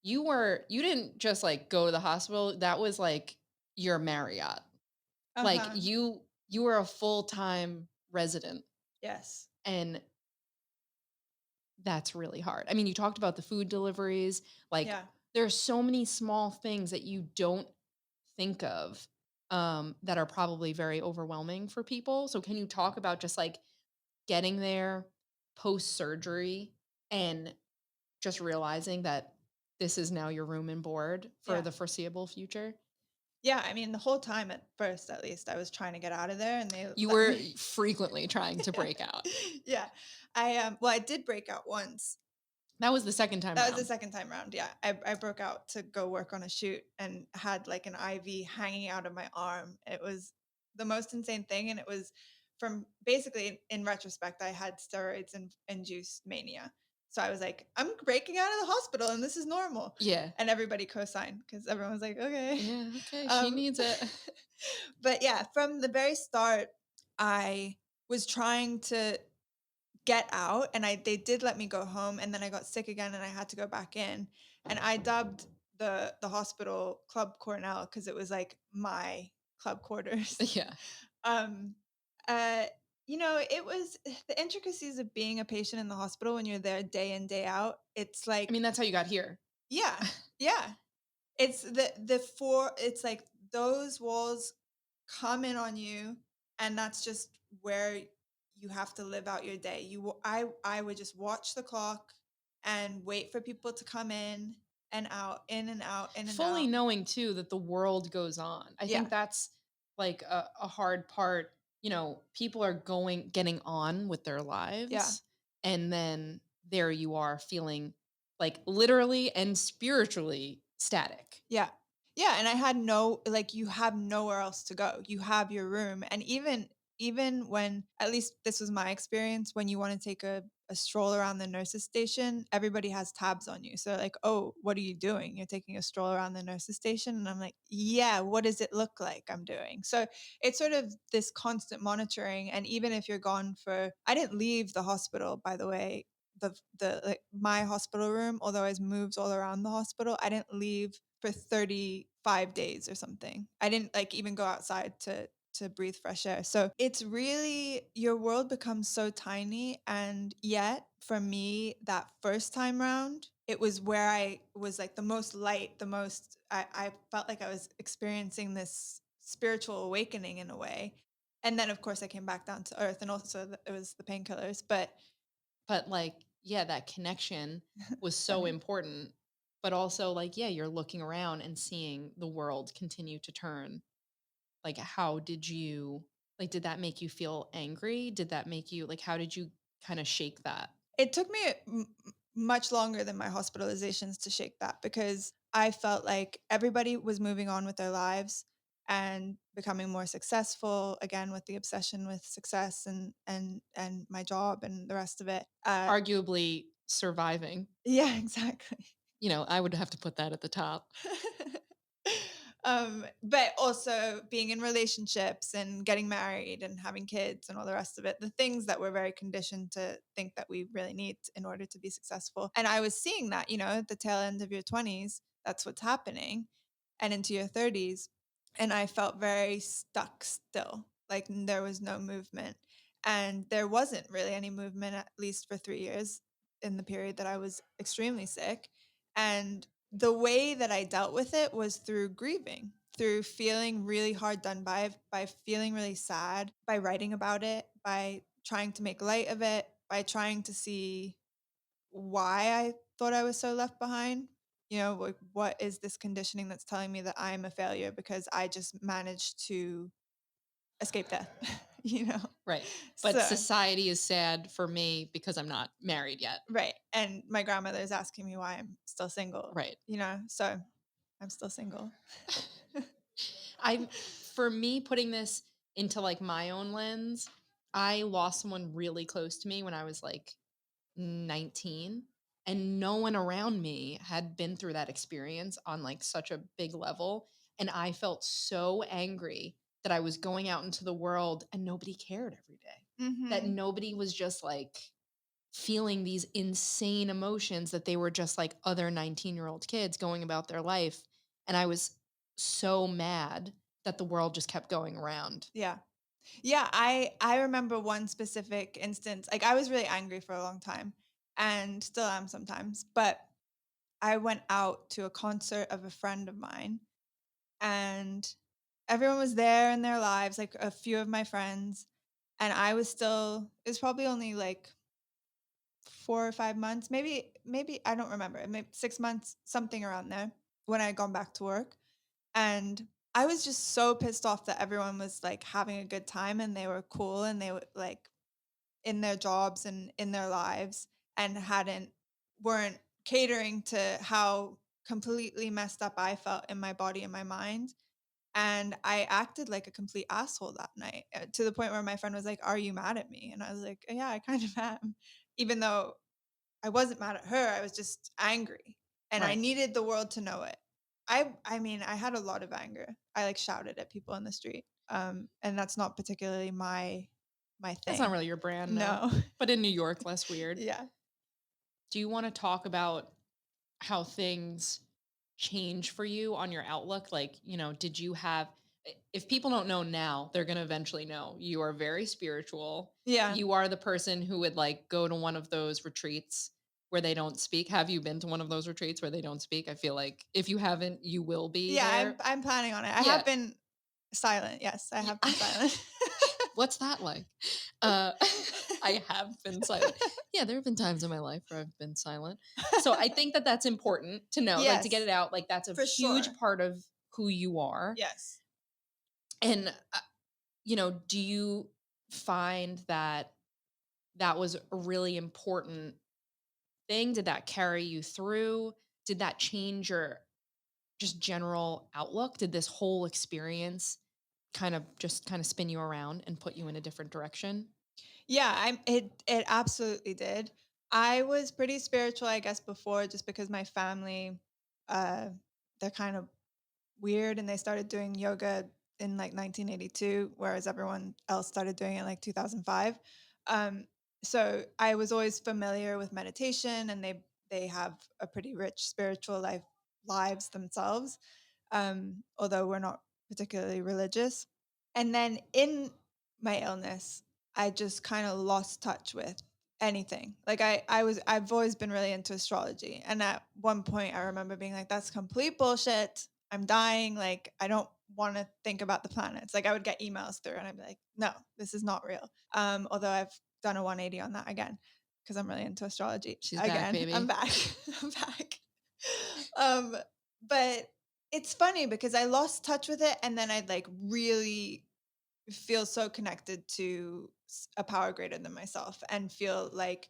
You didn't just like go to the hospital. That was like your Marriott. Like Uh-huh. you were a full-time resident Yes. and that's really hard. I mean, you talked about the food deliveries, like Yeah. there's so many small things that you don't think of that are probably very overwhelming for people. So can you talk about just like getting there post surgery and just realizing that this is now your room and board for Yeah. the foreseeable future? Yeah, I mean, the whole time at first, at least, I was trying to get out of there and they You let were me. frequently trying to Yeah. break out. Yeah. I did break out once. That was the second time That was the around. second time around. Yeah. I broke out to go work on a shoot and had like an IV hanging out of my arm. It was the most insane thing. And it was from basically in retrospect, I had steroids and induced mania. So I was like, I'm breaking out of the hospital and this is normal. Yeah. And everybody co-signed because everyone was like, okay. Yeah, okay, she Um, needs it. but yeah, from the very start, I was trying to get out and they did let me go home and then I got sick again and I had to go back in. And I dubbed the hospital Club Cornell because it was like my club quarters. Yeah. um uh it was the intricacies of being a patient in the hospital when you're there day in day out. It's I mean, like, that's how you got here. yeah, yeah. It's the four it's like those walls come in on you, and that's just where you have to live out your day. I would just watch the clock and wait for people to come and out, in and out, in and Fully out. knowing too that the world goes on. I think Yeah. that's like a hard part. You know, people are getting on with their Yeah. lives, and then there you are feeling like literally and spiritually static. Yeah. Yeah, and I had no, like, you have nowhere else to go. You have your room, and even when, at least this was my experience, when you wanna take a stroll around the nurses station, everybody has tabs on you. So like, "Oh, what are you doing? You're taking a stroll around the nurses station?" And I'm like, "Yeah, what does it look like I'm doing?" So it's sort of this constant monitoring, and even if you're gone for, I didn't leave the hospital, by the way. Like, my hospital room, although I was moved all around the hospital, I didn't leave for 35 days or something. I didn't like even go outside to breathe fresh air. So it's really, your world becomes so tiny. And yet for me, that first time round, it was where I was like the most light, the most, I felt like I was experiencing this spiritual awakening in a way. And then of course I came back down to earth, and also it was the painkillers. But But like, yeah, that connection was so funny. important. But also, like, yeah, you're looking around and seeing the world continue to turn. Like, how did you, like, did that make you feel angry? Did that make you, like, how did you kind of shake that? It took me much longer than my hospitalizations to shake that, because I felt like everybody was moving on with their lives and becoming more successful, again with the obsession with success and my job and the rest of it. Arguably surviving. Yeah, exactly. You know, I would have to put that at the top. But also being in relationships and getting married and having kids and all the rest of it, the things that we're very conditioned to think that we really need in order to be successful. And I was seeing that, at the tail end of your 20s, that's what's happening, and into your 30s. And I felt very stuck still, like there was no movement. And there wasn't really any movement, at least for 3 years in the period that I was extremely sick. And the way that I dealt with it was through grieving, through feeling really hard done by feeling really sad, by writing about it, by trying to make light of it, by trying to see why I thought I was so left behind. Like, what is this conditioning that's telling me that I'm a failure because I just managed to escape death, you know? Right. But So, society is sad for me because I'm not married yet. right. And my grandmother is asking me why I'm still single, Right. So I'm still single. I For me putting this into like my own lens, I lost someone really close to me when I was like 19, and no one around me had been through that experience on like such a big level, and I felt so angry that I was going out into the world and nobody cared every day. That Mhm. nobody was just like feeling these insane emotions, that they were just like other 19-year-old kids going about their life, and I was so mad that the world just kept going around. Yeah. Yeah, I remember one specific instance. Like, I was really angry for a long time and still am sometimes, but I went out to a concert of a friend of mine, and everyone was there in their lives, like a few of my friends, and I was still, it was probably only like 4 or 5 months, maybe I don't remember, maybe 6 months, something around there, when I had gone back to work. And I was just so pissed off that everyone was like having a good time and they were cool and they were like in their jobs and in their lives, and weren't catering to how completely messed up I felt in my body and my mind. And I acted like a complete asshole that night, to the point where my friend was like, "Are you mad at me?" And I was like, "Yeah, I kind of am." Even though I wasn't mad at her, I was just angry, and I Right. needed the world to know it. I mean, I had a lot of anger. I, like, shouted at people in the street, and that's not particularly my That's not thing. really your brand, no. No. But in New York, less weird. Yeah. Do you wanna talk about how things change for you on your outlook? Like, did you have if people don't know now, they're gonna eventually know. You are very spiritual. Yeah. You are the person who would, like, go to one of those retreats where they don't speak. Have you been to one of those retreats where they don't speak? I feel like if you haven't, you will be Yeah, I'm there. I'm planning on it. I have Yeah. been silent, yes, I Yeah. have been silent. What's that like? Uh, I have been silent. Yeah, there have been times in my life where I've been silent. So I think that that's important to know, like, to get Yes, it out. Like, that's a for huge sure. part of who you are. Yes. And, do you find that that was a really important thing? Did that carry you through? Did that change your just general outlook? Did this whole experience kind of spin you around and put you in a different direction? Yeah, it absolutely did. I was pretty spiritual, I guess, before just because my family, uh, they're kind of weird and they started doing yoga in like 1982, whereas everyone else started doing it in like 2005. Um, so I was always familiar with meditation and they have a pretty rich spiritual lives themselves, although we're not particularly religious. And then in my illness, I just kind of lost touch with anything. Like I've always been really into astrology. And at one point I remember being like, that's complete bullshit. I'm dying. Like I don't want to think about the planets. Like I would get emails through and I'd be like, no, this is not real. Although I've done a 180 on that again because I'm really into astrology. She's back, Again, I'm baby. back. I'm back. Um, but it's funny because I lost touch with it and then I'd like really feel so connected to a power greater than myself and feel like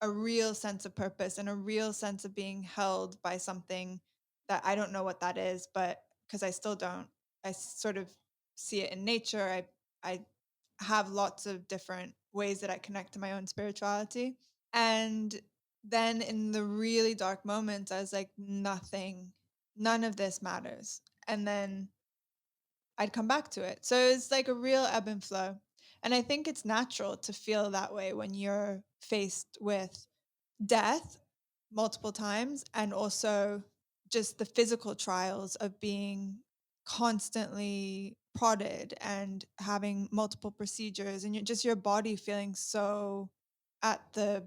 a real sense of purpose and a real sense of being held by something that I don't know what that is, but because I still don't, I sort of see it in nature. I have lots of different ways that I connect to my own spirituality. And then in the really dark moments, I was like, none of this matters. And then I'd come back to it. So it's like a real ebb and flow. And I think it's natural to feel that way when you're faced with death multiple times and also just the physical trials of being constantly prodded and having multiple procedures and just your body feeling so at the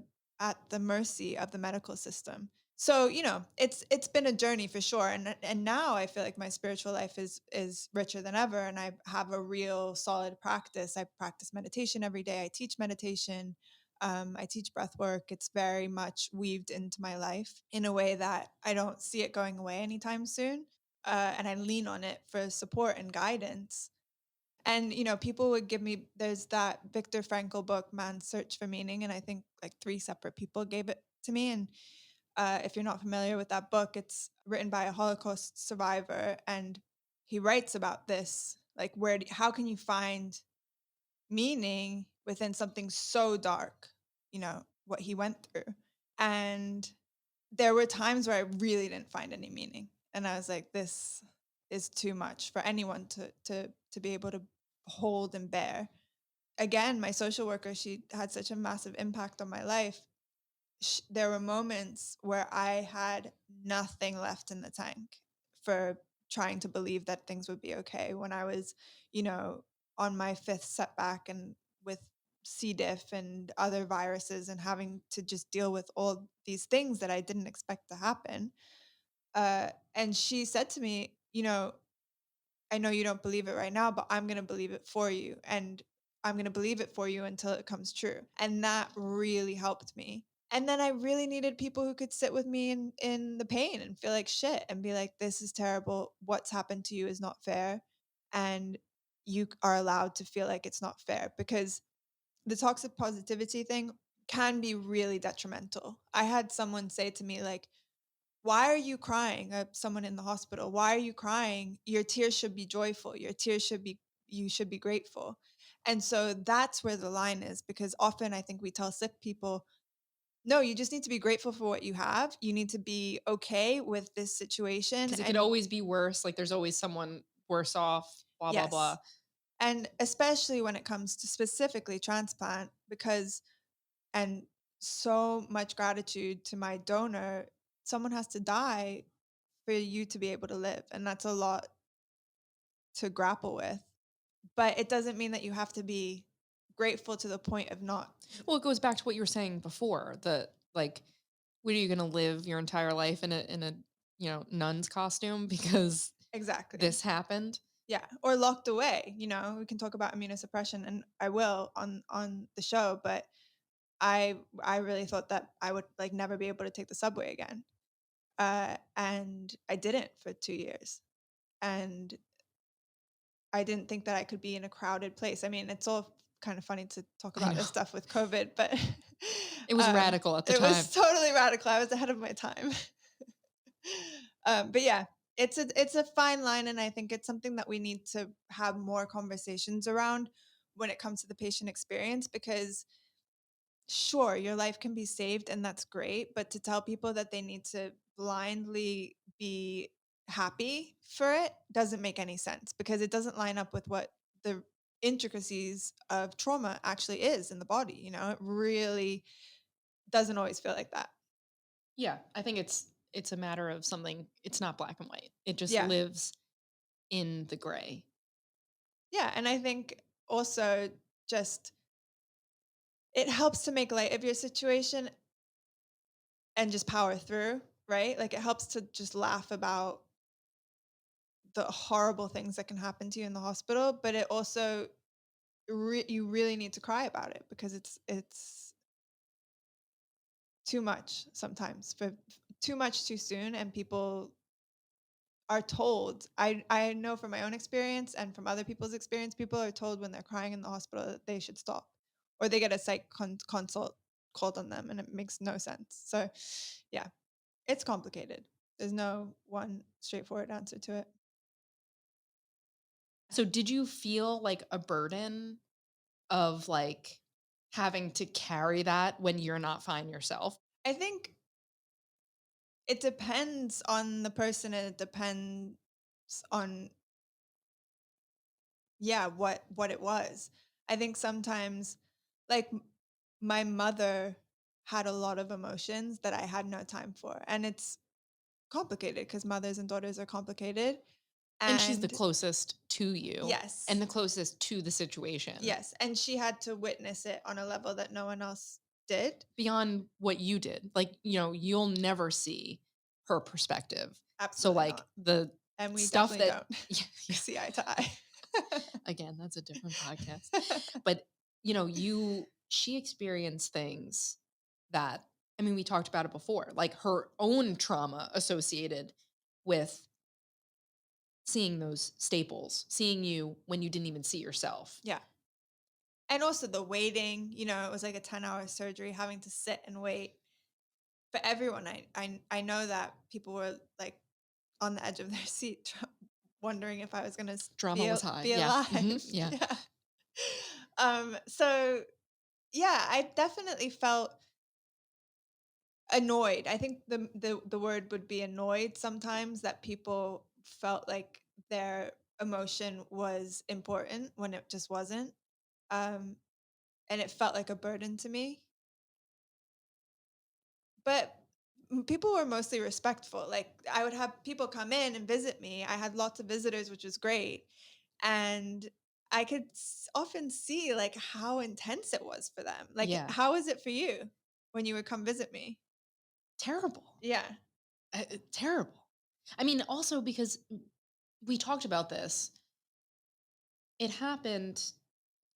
mercy of the medical system. So, it's been a journey for sure, and now I feel like my spiritual life is richer than ever, and I have a real solid practice. I practice meditation every day. I teach meditation. I teach breath work. It's very much weaved into my life in a way that I don't see it going away anytime soon. And I lean on it for support and guidance. And, people would give me, there's that Viktor Frankl book, Man's Search for Meaning. And I think like three separate people gave it to me. And if you're not familiar with that book, it's written by a Holocaust survivor. And he writes about this like, how can you find meaning within something so dark, what he went through. And there were times where I really didn't find any meaning. And I was like, this is too much for anyone to be able to hold and bear. Again, my social worker, she had such a massive impact on my life. There were moments where I had nothing left in the tank for trying to believe that things would be okay when I was, you know, on my fifth setback and with C. diff and other viruses and having to just deal with all these things that I didn't expect to happen. And she said to me, I know you don't believe it right now, but I'm going to believe it for you. And I'm going to believe it for you until it comes true. And that really helped me. And then I really needed people who could sit with me in the pain and feel like shit and be like, this is terrible. What's happened to you is not fair. And you are allowed to feel like it's not fair because the toxic positivity thing can be really detrimental. I had someone say to me, like, why are you crying? Someone in the hospital. Why are you crying? Your tears should be joyful. Your tears should be, you should be grateful. And so that's where the line is because often I think we tell sick people, No, you just need to be grateful for what you have. You need to be okay with this situation, 'Cause it could and always be worse, like, there's always someone worse off, blah, blah, blah. yes. And especially when it comes to specifically transplant, because and so much gratitude to my donor, someone has to die for you to be able to live, and that's a lot to grapple with. But it doesn't mean that you have to be grateful to the point of not. Well, it goes back to what you were saying before, that, like, what are you gonna live your entire life in a, nun's costume because Exactly. this happened? Yeah, or locked away, we can talk about immunosuppression, and I will on the show, but I really thought that I would, like, never be able to take the subway again, and I didn't for 2 years, and I didn't think that I could be in a crowded place. I mean, it's all kind of funny to talk I about know. this stuff with COVID, but, It was radical at the it time. was totally radical. I was ahead of my time. But yeah, it's a fine line, and I think it's something that we need to have more conversations around when it comes to the patient experience, because sure, your life can be saved and that's great, but to tell people that they need to blindly be happy for it doesn't make any sense, because it doesn't line up with what the intricacies of trauma actually is in the body. It really doesn't always feel like that. Yeah, I think it's a matter of something. It's not black and white. It just Yeah. lives in the gray. Yeah. And I think also, just it helps to make light of your situation and just power through, right? Like, it helps to just laugh about the horrible things that can happen to you in the hospital, but it also you really need to cry about it, because it's too much sometimes, for too much too soon, and people are told. I know from my own experience and from other people's experience, people are told when they're crying in the hospital that they should stop, or they get a consult called on them, and it makes no sense. So, yeah, it's complicated. There's no one straightforward answer to it. So did you feel like a burden of, like, having to carry that when you're not fine yourself? I think it depends on the person, and it depends on, yeah, what it was. I think sometimes, like, my mother had a lot of emotions that I had no time for, and it's complicated because mothers and daughters are complicated. And she's the And closest to you and yes, the closest to the situation yes, and she had to witness it on a level that no one else did. beyond what you did. Like, you'll never see her perspective. So, Absolutely like, not. the And we stuff definitely that don't yeah, yeah. see eye to eye. Again, that's a different podcast. But, she experienced things that, I mean, we talked about it before, like her own trauma associated with seeing those staples, seeing you when you didn't even see yourself. Yeah. And also the waiting, it was like a 10-hour surgery, having to sit and wait for everyone. I know that people were, like, on the edge of their seat, wondering if I was gonna Drama be was high. be Yeah. alive. Yeah. Yeah. So yeah, I definitely felt annoyed. I think the word would be annoyed sometimes, that people felt like their emotion was important when it just wasn't. Um, and it felt like a burden to me. But people were mostly respectful. Like, I would have people come in and visit me. I had lots of visitors, which was great. And I could often see, like, how intense it was for them. Like, Yeah. how is it for you when you would come visit me? Terrible. Yeah. Terrible. I mean, also because we talked about this, it happened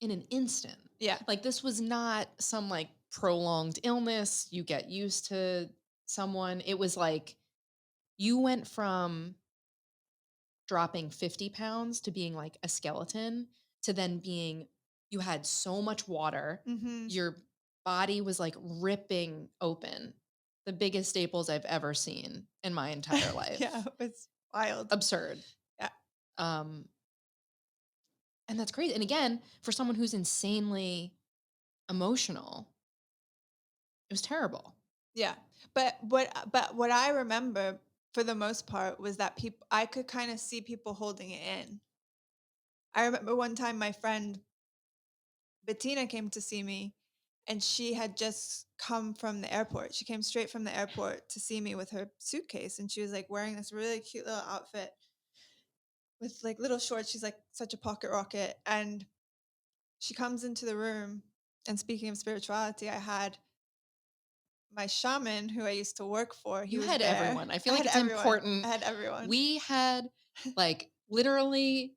in an instant. Yeah. Like, this was not some, like, prolonged illness. You get used to someone. It was like you went from dropping 50 pounds to being like a skeleton to then being, you had so much water. Mhm. Your body was like ripping open. The biggest staples I've ever seen in my entire Yeah, life. it's wild. Absurd. Yeah. Um, and that's crazy. And again, for someone who's insanely emotional, It was terrible. Yeah. But what I remember for the most part was that people I could kind of see people holding it in. I remember one time my friend Bettina came to see me and she had just come from the airport. She came straight from the airport to see me with her suitcase and she was like wearing this really cute little outfit with like little shorts. She's like such a pocket rocket and she comes into the room and speaking of spirituality, I had my shaman who I used to work for, he You was had there. everyone. I I feel like had it's everyone. I important. had everyone. We had, like, literally,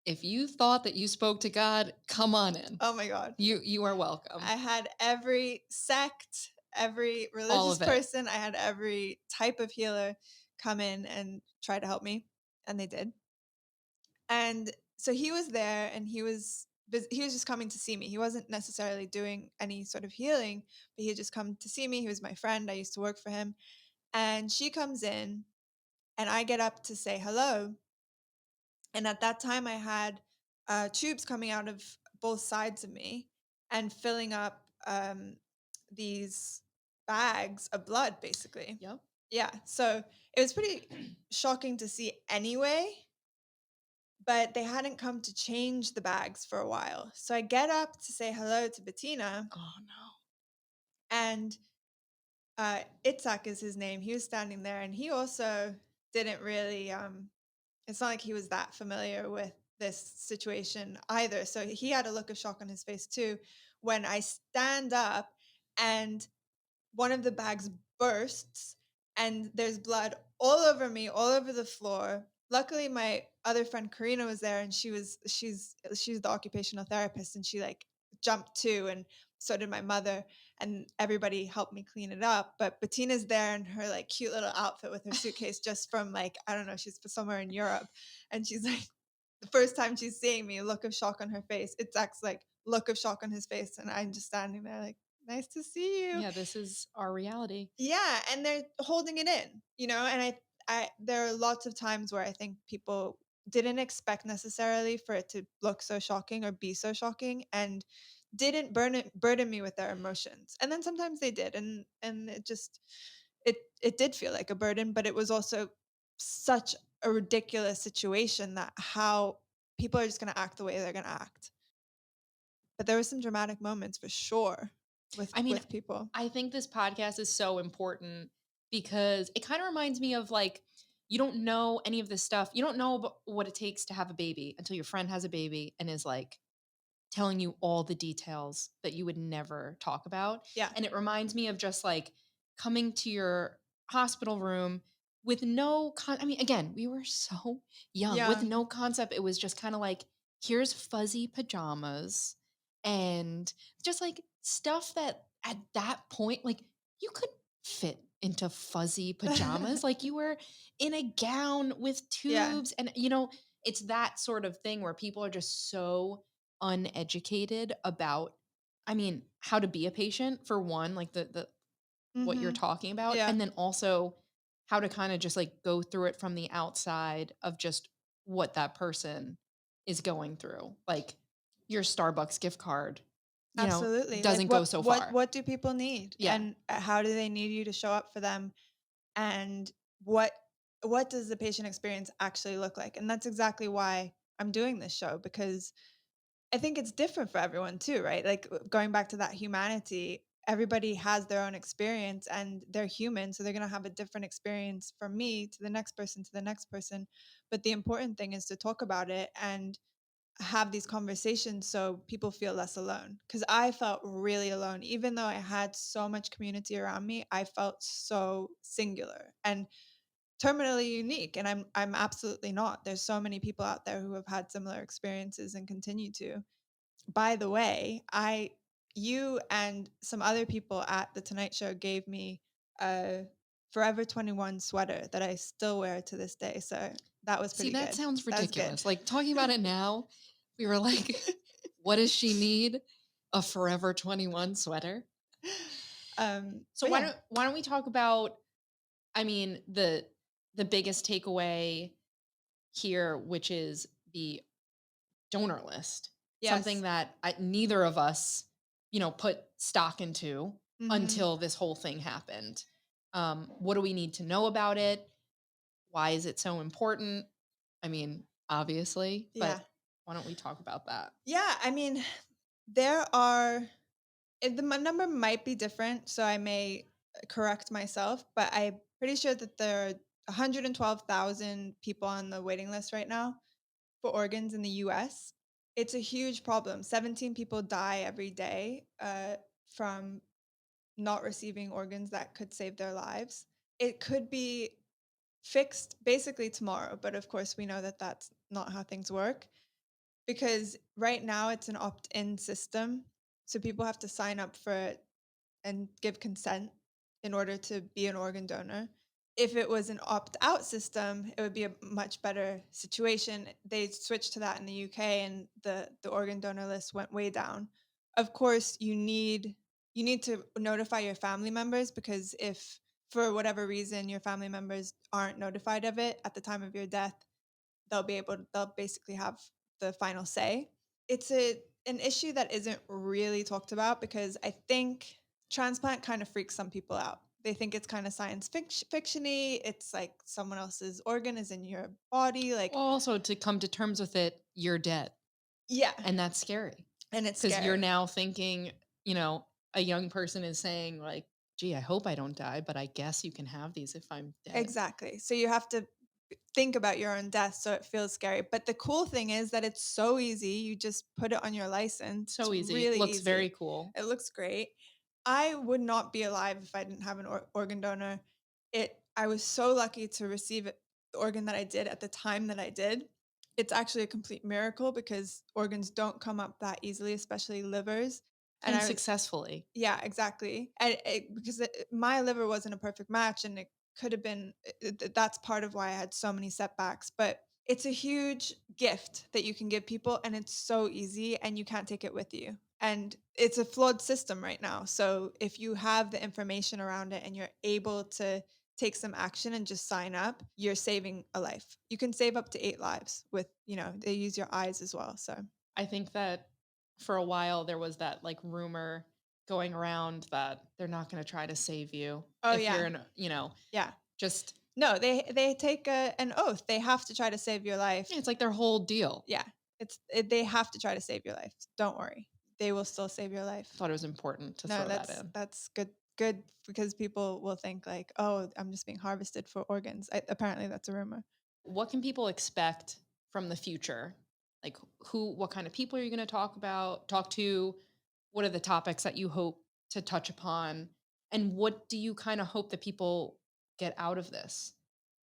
if you thought that you spoke to God, come on in. Oh my god. You are welcome. I had every sect, every All religious of it. person, I had every type of healer come in and try to help me, and they did. And so he was there and he was just coming to see me. He wasn't necessarily doing any sort of healing, but he had just come to see me. He was my friend. I used to work for him. And she comes in and I get up to say hello. And at that time, I had tubes coming out of both sides of me and filling up these bags of blood, basically. Yep. Yeah. So it was pretty shocking to see anyway, but they hadn't come to change the bags for a while. So I get up to say hello to Bettina, Oh, no. and Itzhak is his name. He was standing there, and he also didn't really it's not like he was that familiar with this situation either. So he had a look of shock on his face too when I stand up and one of the bags bursts and there's blood all over me, all over the floor. Luckily my other friend Karina was there and she's the occupational therapist and she like jumped too and so did my mother and everybody helped me clean it up. But Bettina's there in her like cute little outfit with her suitcase just from like I don't know, she's somewhere in Europe and she's like the first time she's seeing me, look of shock on her face. It's actually like look of shock on his face and I'm just standing there like nice to see you. Yeah, this is our reality. Yeah, and they're holding it in, and I there are lots of times where I think people didn't expect necessarily for it to look so shocking or be so shocking and didn't burden me with their emotions. And then sometimes they did and it did feel like a burden, but it was also such a ridiculous situation that how people are just going to act the way they're going to act. But there were some dramatic moments for sure I mean, with people. I think this podcast is so important because it kind of reminds me of like, you don't know any of this stuff. You don't know what it takes to have a baby until your friend has a baby and is like telling you all the details that you would never talk about. Yeah. And it reminds me of just like coming to your hospital room with I mean, again, we were so young with Young. no concept. It was just kind of like, here's fuzzy pajamas and just like stuff that at that point, like you could fit into fuzzy pajamas. Like you were in a gown with Yeah. tubes. And, it's that sort of thing where people are just so uneducated about, I mean, how to be a patient for one, like the what you're Mhm. talking about, Yeah. and then also how to kind of just like go through it from the outside of just what that person is going through. Like your Starbucks gift card, Absolutely. Like doesn't go what so what far. what do people need? Yeah. And how do they need you to show up for them? And what what does the patient experience actually look like? And that's exactly why I'm doing this show because I think it's different for everyone too, right? Like going back to that humanity, everybody has their own experience and they're human, so they're going to have a different experience from me to the next person to the next person. But the important thing is to talk about it and have these conversations so people feel less alone because I felt really alone even though I had so much community around me. I felt so singular and terminally unique and I'm absolutely not. There's so many people out there who have had similar experiences and continue to. By the way, I you and some other people at the Tonight Show gave me a Forever 21 sweater that I still wear to this day. So that was See, pretty that good. sounds That was good. ridiculous. Like talking about it now, we were like, what does she need? A Forever 21 sweater? So But yeah, why don't we talk about, I mean, the biggest takeaway here, which is the donor list, something yes. that neither of us, put stock into. Mhm. until this whole thing happened. What do we need to know about it? Why is it so important? I mean, obviously, Yeah. but why don't we talk about that? Yeah, I mean, there are number might be different, so I may correct myself, but I'm pretty sure that there are 112,000 people on the waiting list right now for organs in the US. It's a huge problem. 17 people die every day from not receiving organs that could save their lives. It could be fixed basically tomorrow, but of course, we know that that's not how things work because right now it's an opt in system. So people have to sign up for it and give consent in order to be an organ donor. If it was an opt out system, it would be a much better situation. They switched to that in the UK and the organ donor list went way down. Of course, you need to notify your family members because if for whatever reason your family members aren't notified of it at the time of your death, they'll basically have the final say. It's an issue that isn't really talked about because I think transplant kind of freaks some people out. They think it's kind of fictiony. It's like someone else's organ is in your body. Like, Well, also to come to terms with it, you're dead. yeah, And that's scary and it's because you're scary. now thinking, you know, a young person is saying, like, gee, I hope I don't die, but I guess you can have these if I'm dead. Exactly. So you have to think about your own death so it feels scary. But the cool thing is that it's so easy. You just put it on your license. It's So easy. really Looks very easy. cool. It looks great. I would not be alive if I didn't have an organ donor. I was so lucky to receive the organ that I did at the time that I did. It's actually a complete miracle because organs don't come up that easily, especially livers. And And I was successfully. yeah, exactly. And because my liver wasn't a perfect match, and it could have been. That's part of why I had so many setbacks. But it's a huge gift that you can give people, and it's so easy, and you can't take it with you. And it's a flawed system right now. So if you have the information around it and you're able to take some action and just sign up, you're saving a life. You can save up to 8 lives with, they use your eyes as well. So, I think that for a while there was that like rumor going around that they're not going to try to save you oh, if yeah. you're in, Yeah. just, No, they take an oath. They have to try to save your life. yeah, it's like their whole deal. Yeah, they have to try to save your life. Don't worry, they will still save your I life. thought it was important to No, throw that in. that's good because people will think like, oh, I'm just being harvested for organs. Apparently, that's a rumor. What can people expect from the future? Like what kind of people are you going to talk to? What are the topics that you hope to touch upon? And what do you kind of hope that people get out of this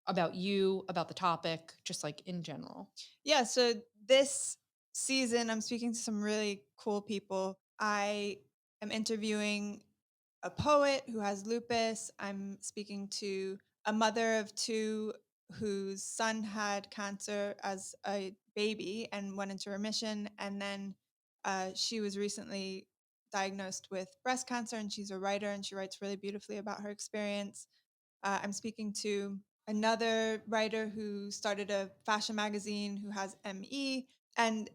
about you, about the topic, just like in general? Yeah, so this season, I'm speaking to some really cool people. I am interviewing a poet who has lupus. I'm speaking to a mother of two whose son had cancer as a baby and went into remission. And then she was recently diagnosed with breast cancer, and she's a writer and she writes really beautifully about her experience. I'm speaking to another writer who started a fashion magazine who has ME. And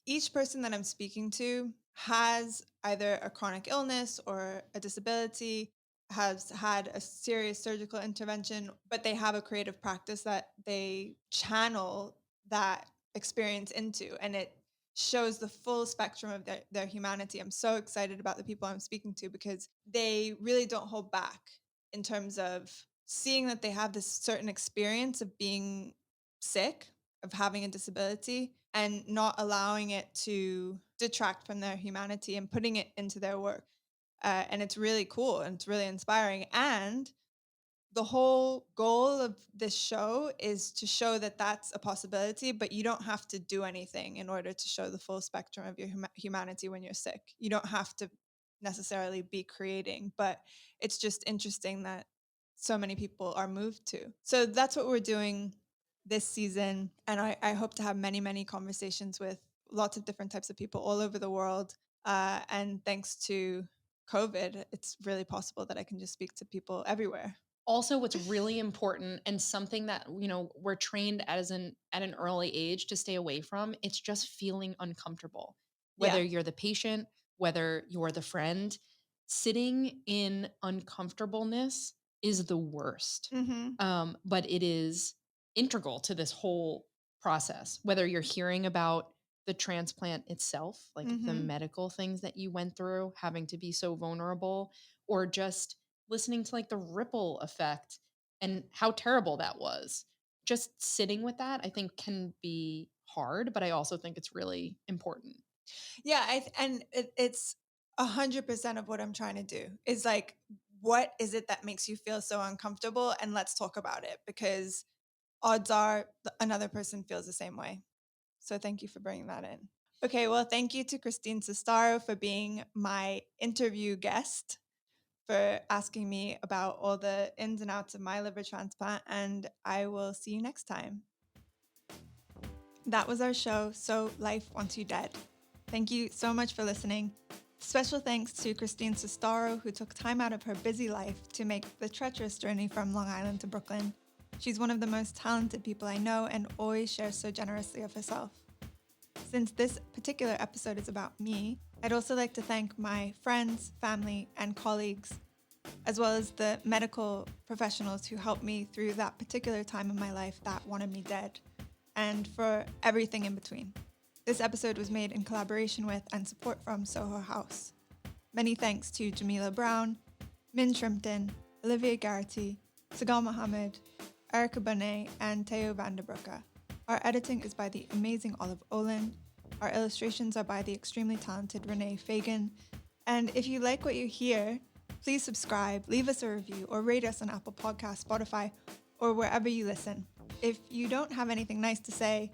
each person that I'm speaking to has either a chronic illness or a disability, has had a serious surgical intervention, but they have a creative practice that they channel that experience into. And it shows the full spectrum of their humanity. I'm so excited about the people I'm speaking to because they really don't hold back in terms of seeing that they have this certain experience of being sick, of having a disability, and not allowing it to detract from their humanity and putting it into their work. And it's really cool and it's really inspiring. And the whole goal of this show is to show that that's a possibility, but you don't have to do anything in order to show the full spectrum of your humanity when you're sick. You don't have to necessarily be creating, but it's just interesting that so many people are moved to. So that's what we're doing this season. And I hope to have many, many conversations with lots of different types of people all over the world. And thanks to COVID, it's really possible that I can just speak to people everywhere. Also, what's really important and something that, we're trained at an early age to stay away from, it's just feeling uncomfortable. Yeah. Whether you're the patient, whether you're the friend, sitting in uncomfortableness is the worst. Mhm. But it is integral to this whole process, whether you're hearing about the transplant itself, like the Mhm. medical things that you went through, having to be so vulnerable, or just listening to like the ripple effect and how terrible that was. Just sitting with that, I think, can be hard, but I also think it's really important. Yeah, it's 100% of what I'm trying to do is like, what is it that makes you feel so uncomfortable? And let's talk about it because odds are another person feels the same way. So thank you for bringing that in. Okay, well, thank you to Christine Cestaro for being my interview guest, for asking me about all the ins and outs of my liver transplant, and I will see you next time. That was our show, So Life Wants You Dead. Thank you so much for listening. Special thanks to Christine Cestaro, who took time out of her busy life to make the treacherous journey from Long Island to Brooklyn. She's one of the most talented people I know and always shares so generously of herself. Since this particular episode is about me, I'd also like to thank my friends, family, and colleagues, as well as the medical professionals who helped me through that particular time of my life that wanted me dead, and for everything in between. This episode was made in collaboration with and support from Soho House. Many thanks to Jamila Brown, Min Shrimpton, Olivia Garrity, Sagal Mohammed, Erica Bonet, and Teo Vanderbroeke. Our editing is by the amazing Olive Olin. Our illustrations are by the extremely talented Renee Fagan. And if you like what you hear, please subscribe, leave us a review, or rate us on Apple Podcasts, Spotify, or wherever you listen. If you don't have anything nice to say,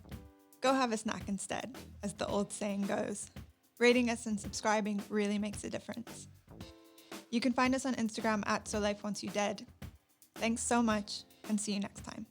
go have a snack instead, as the old saying goes. Rating us and subscribing really makes a difference. You can find us on Instagram at So Life Wants You Dead. Thanks so much, and see you next time.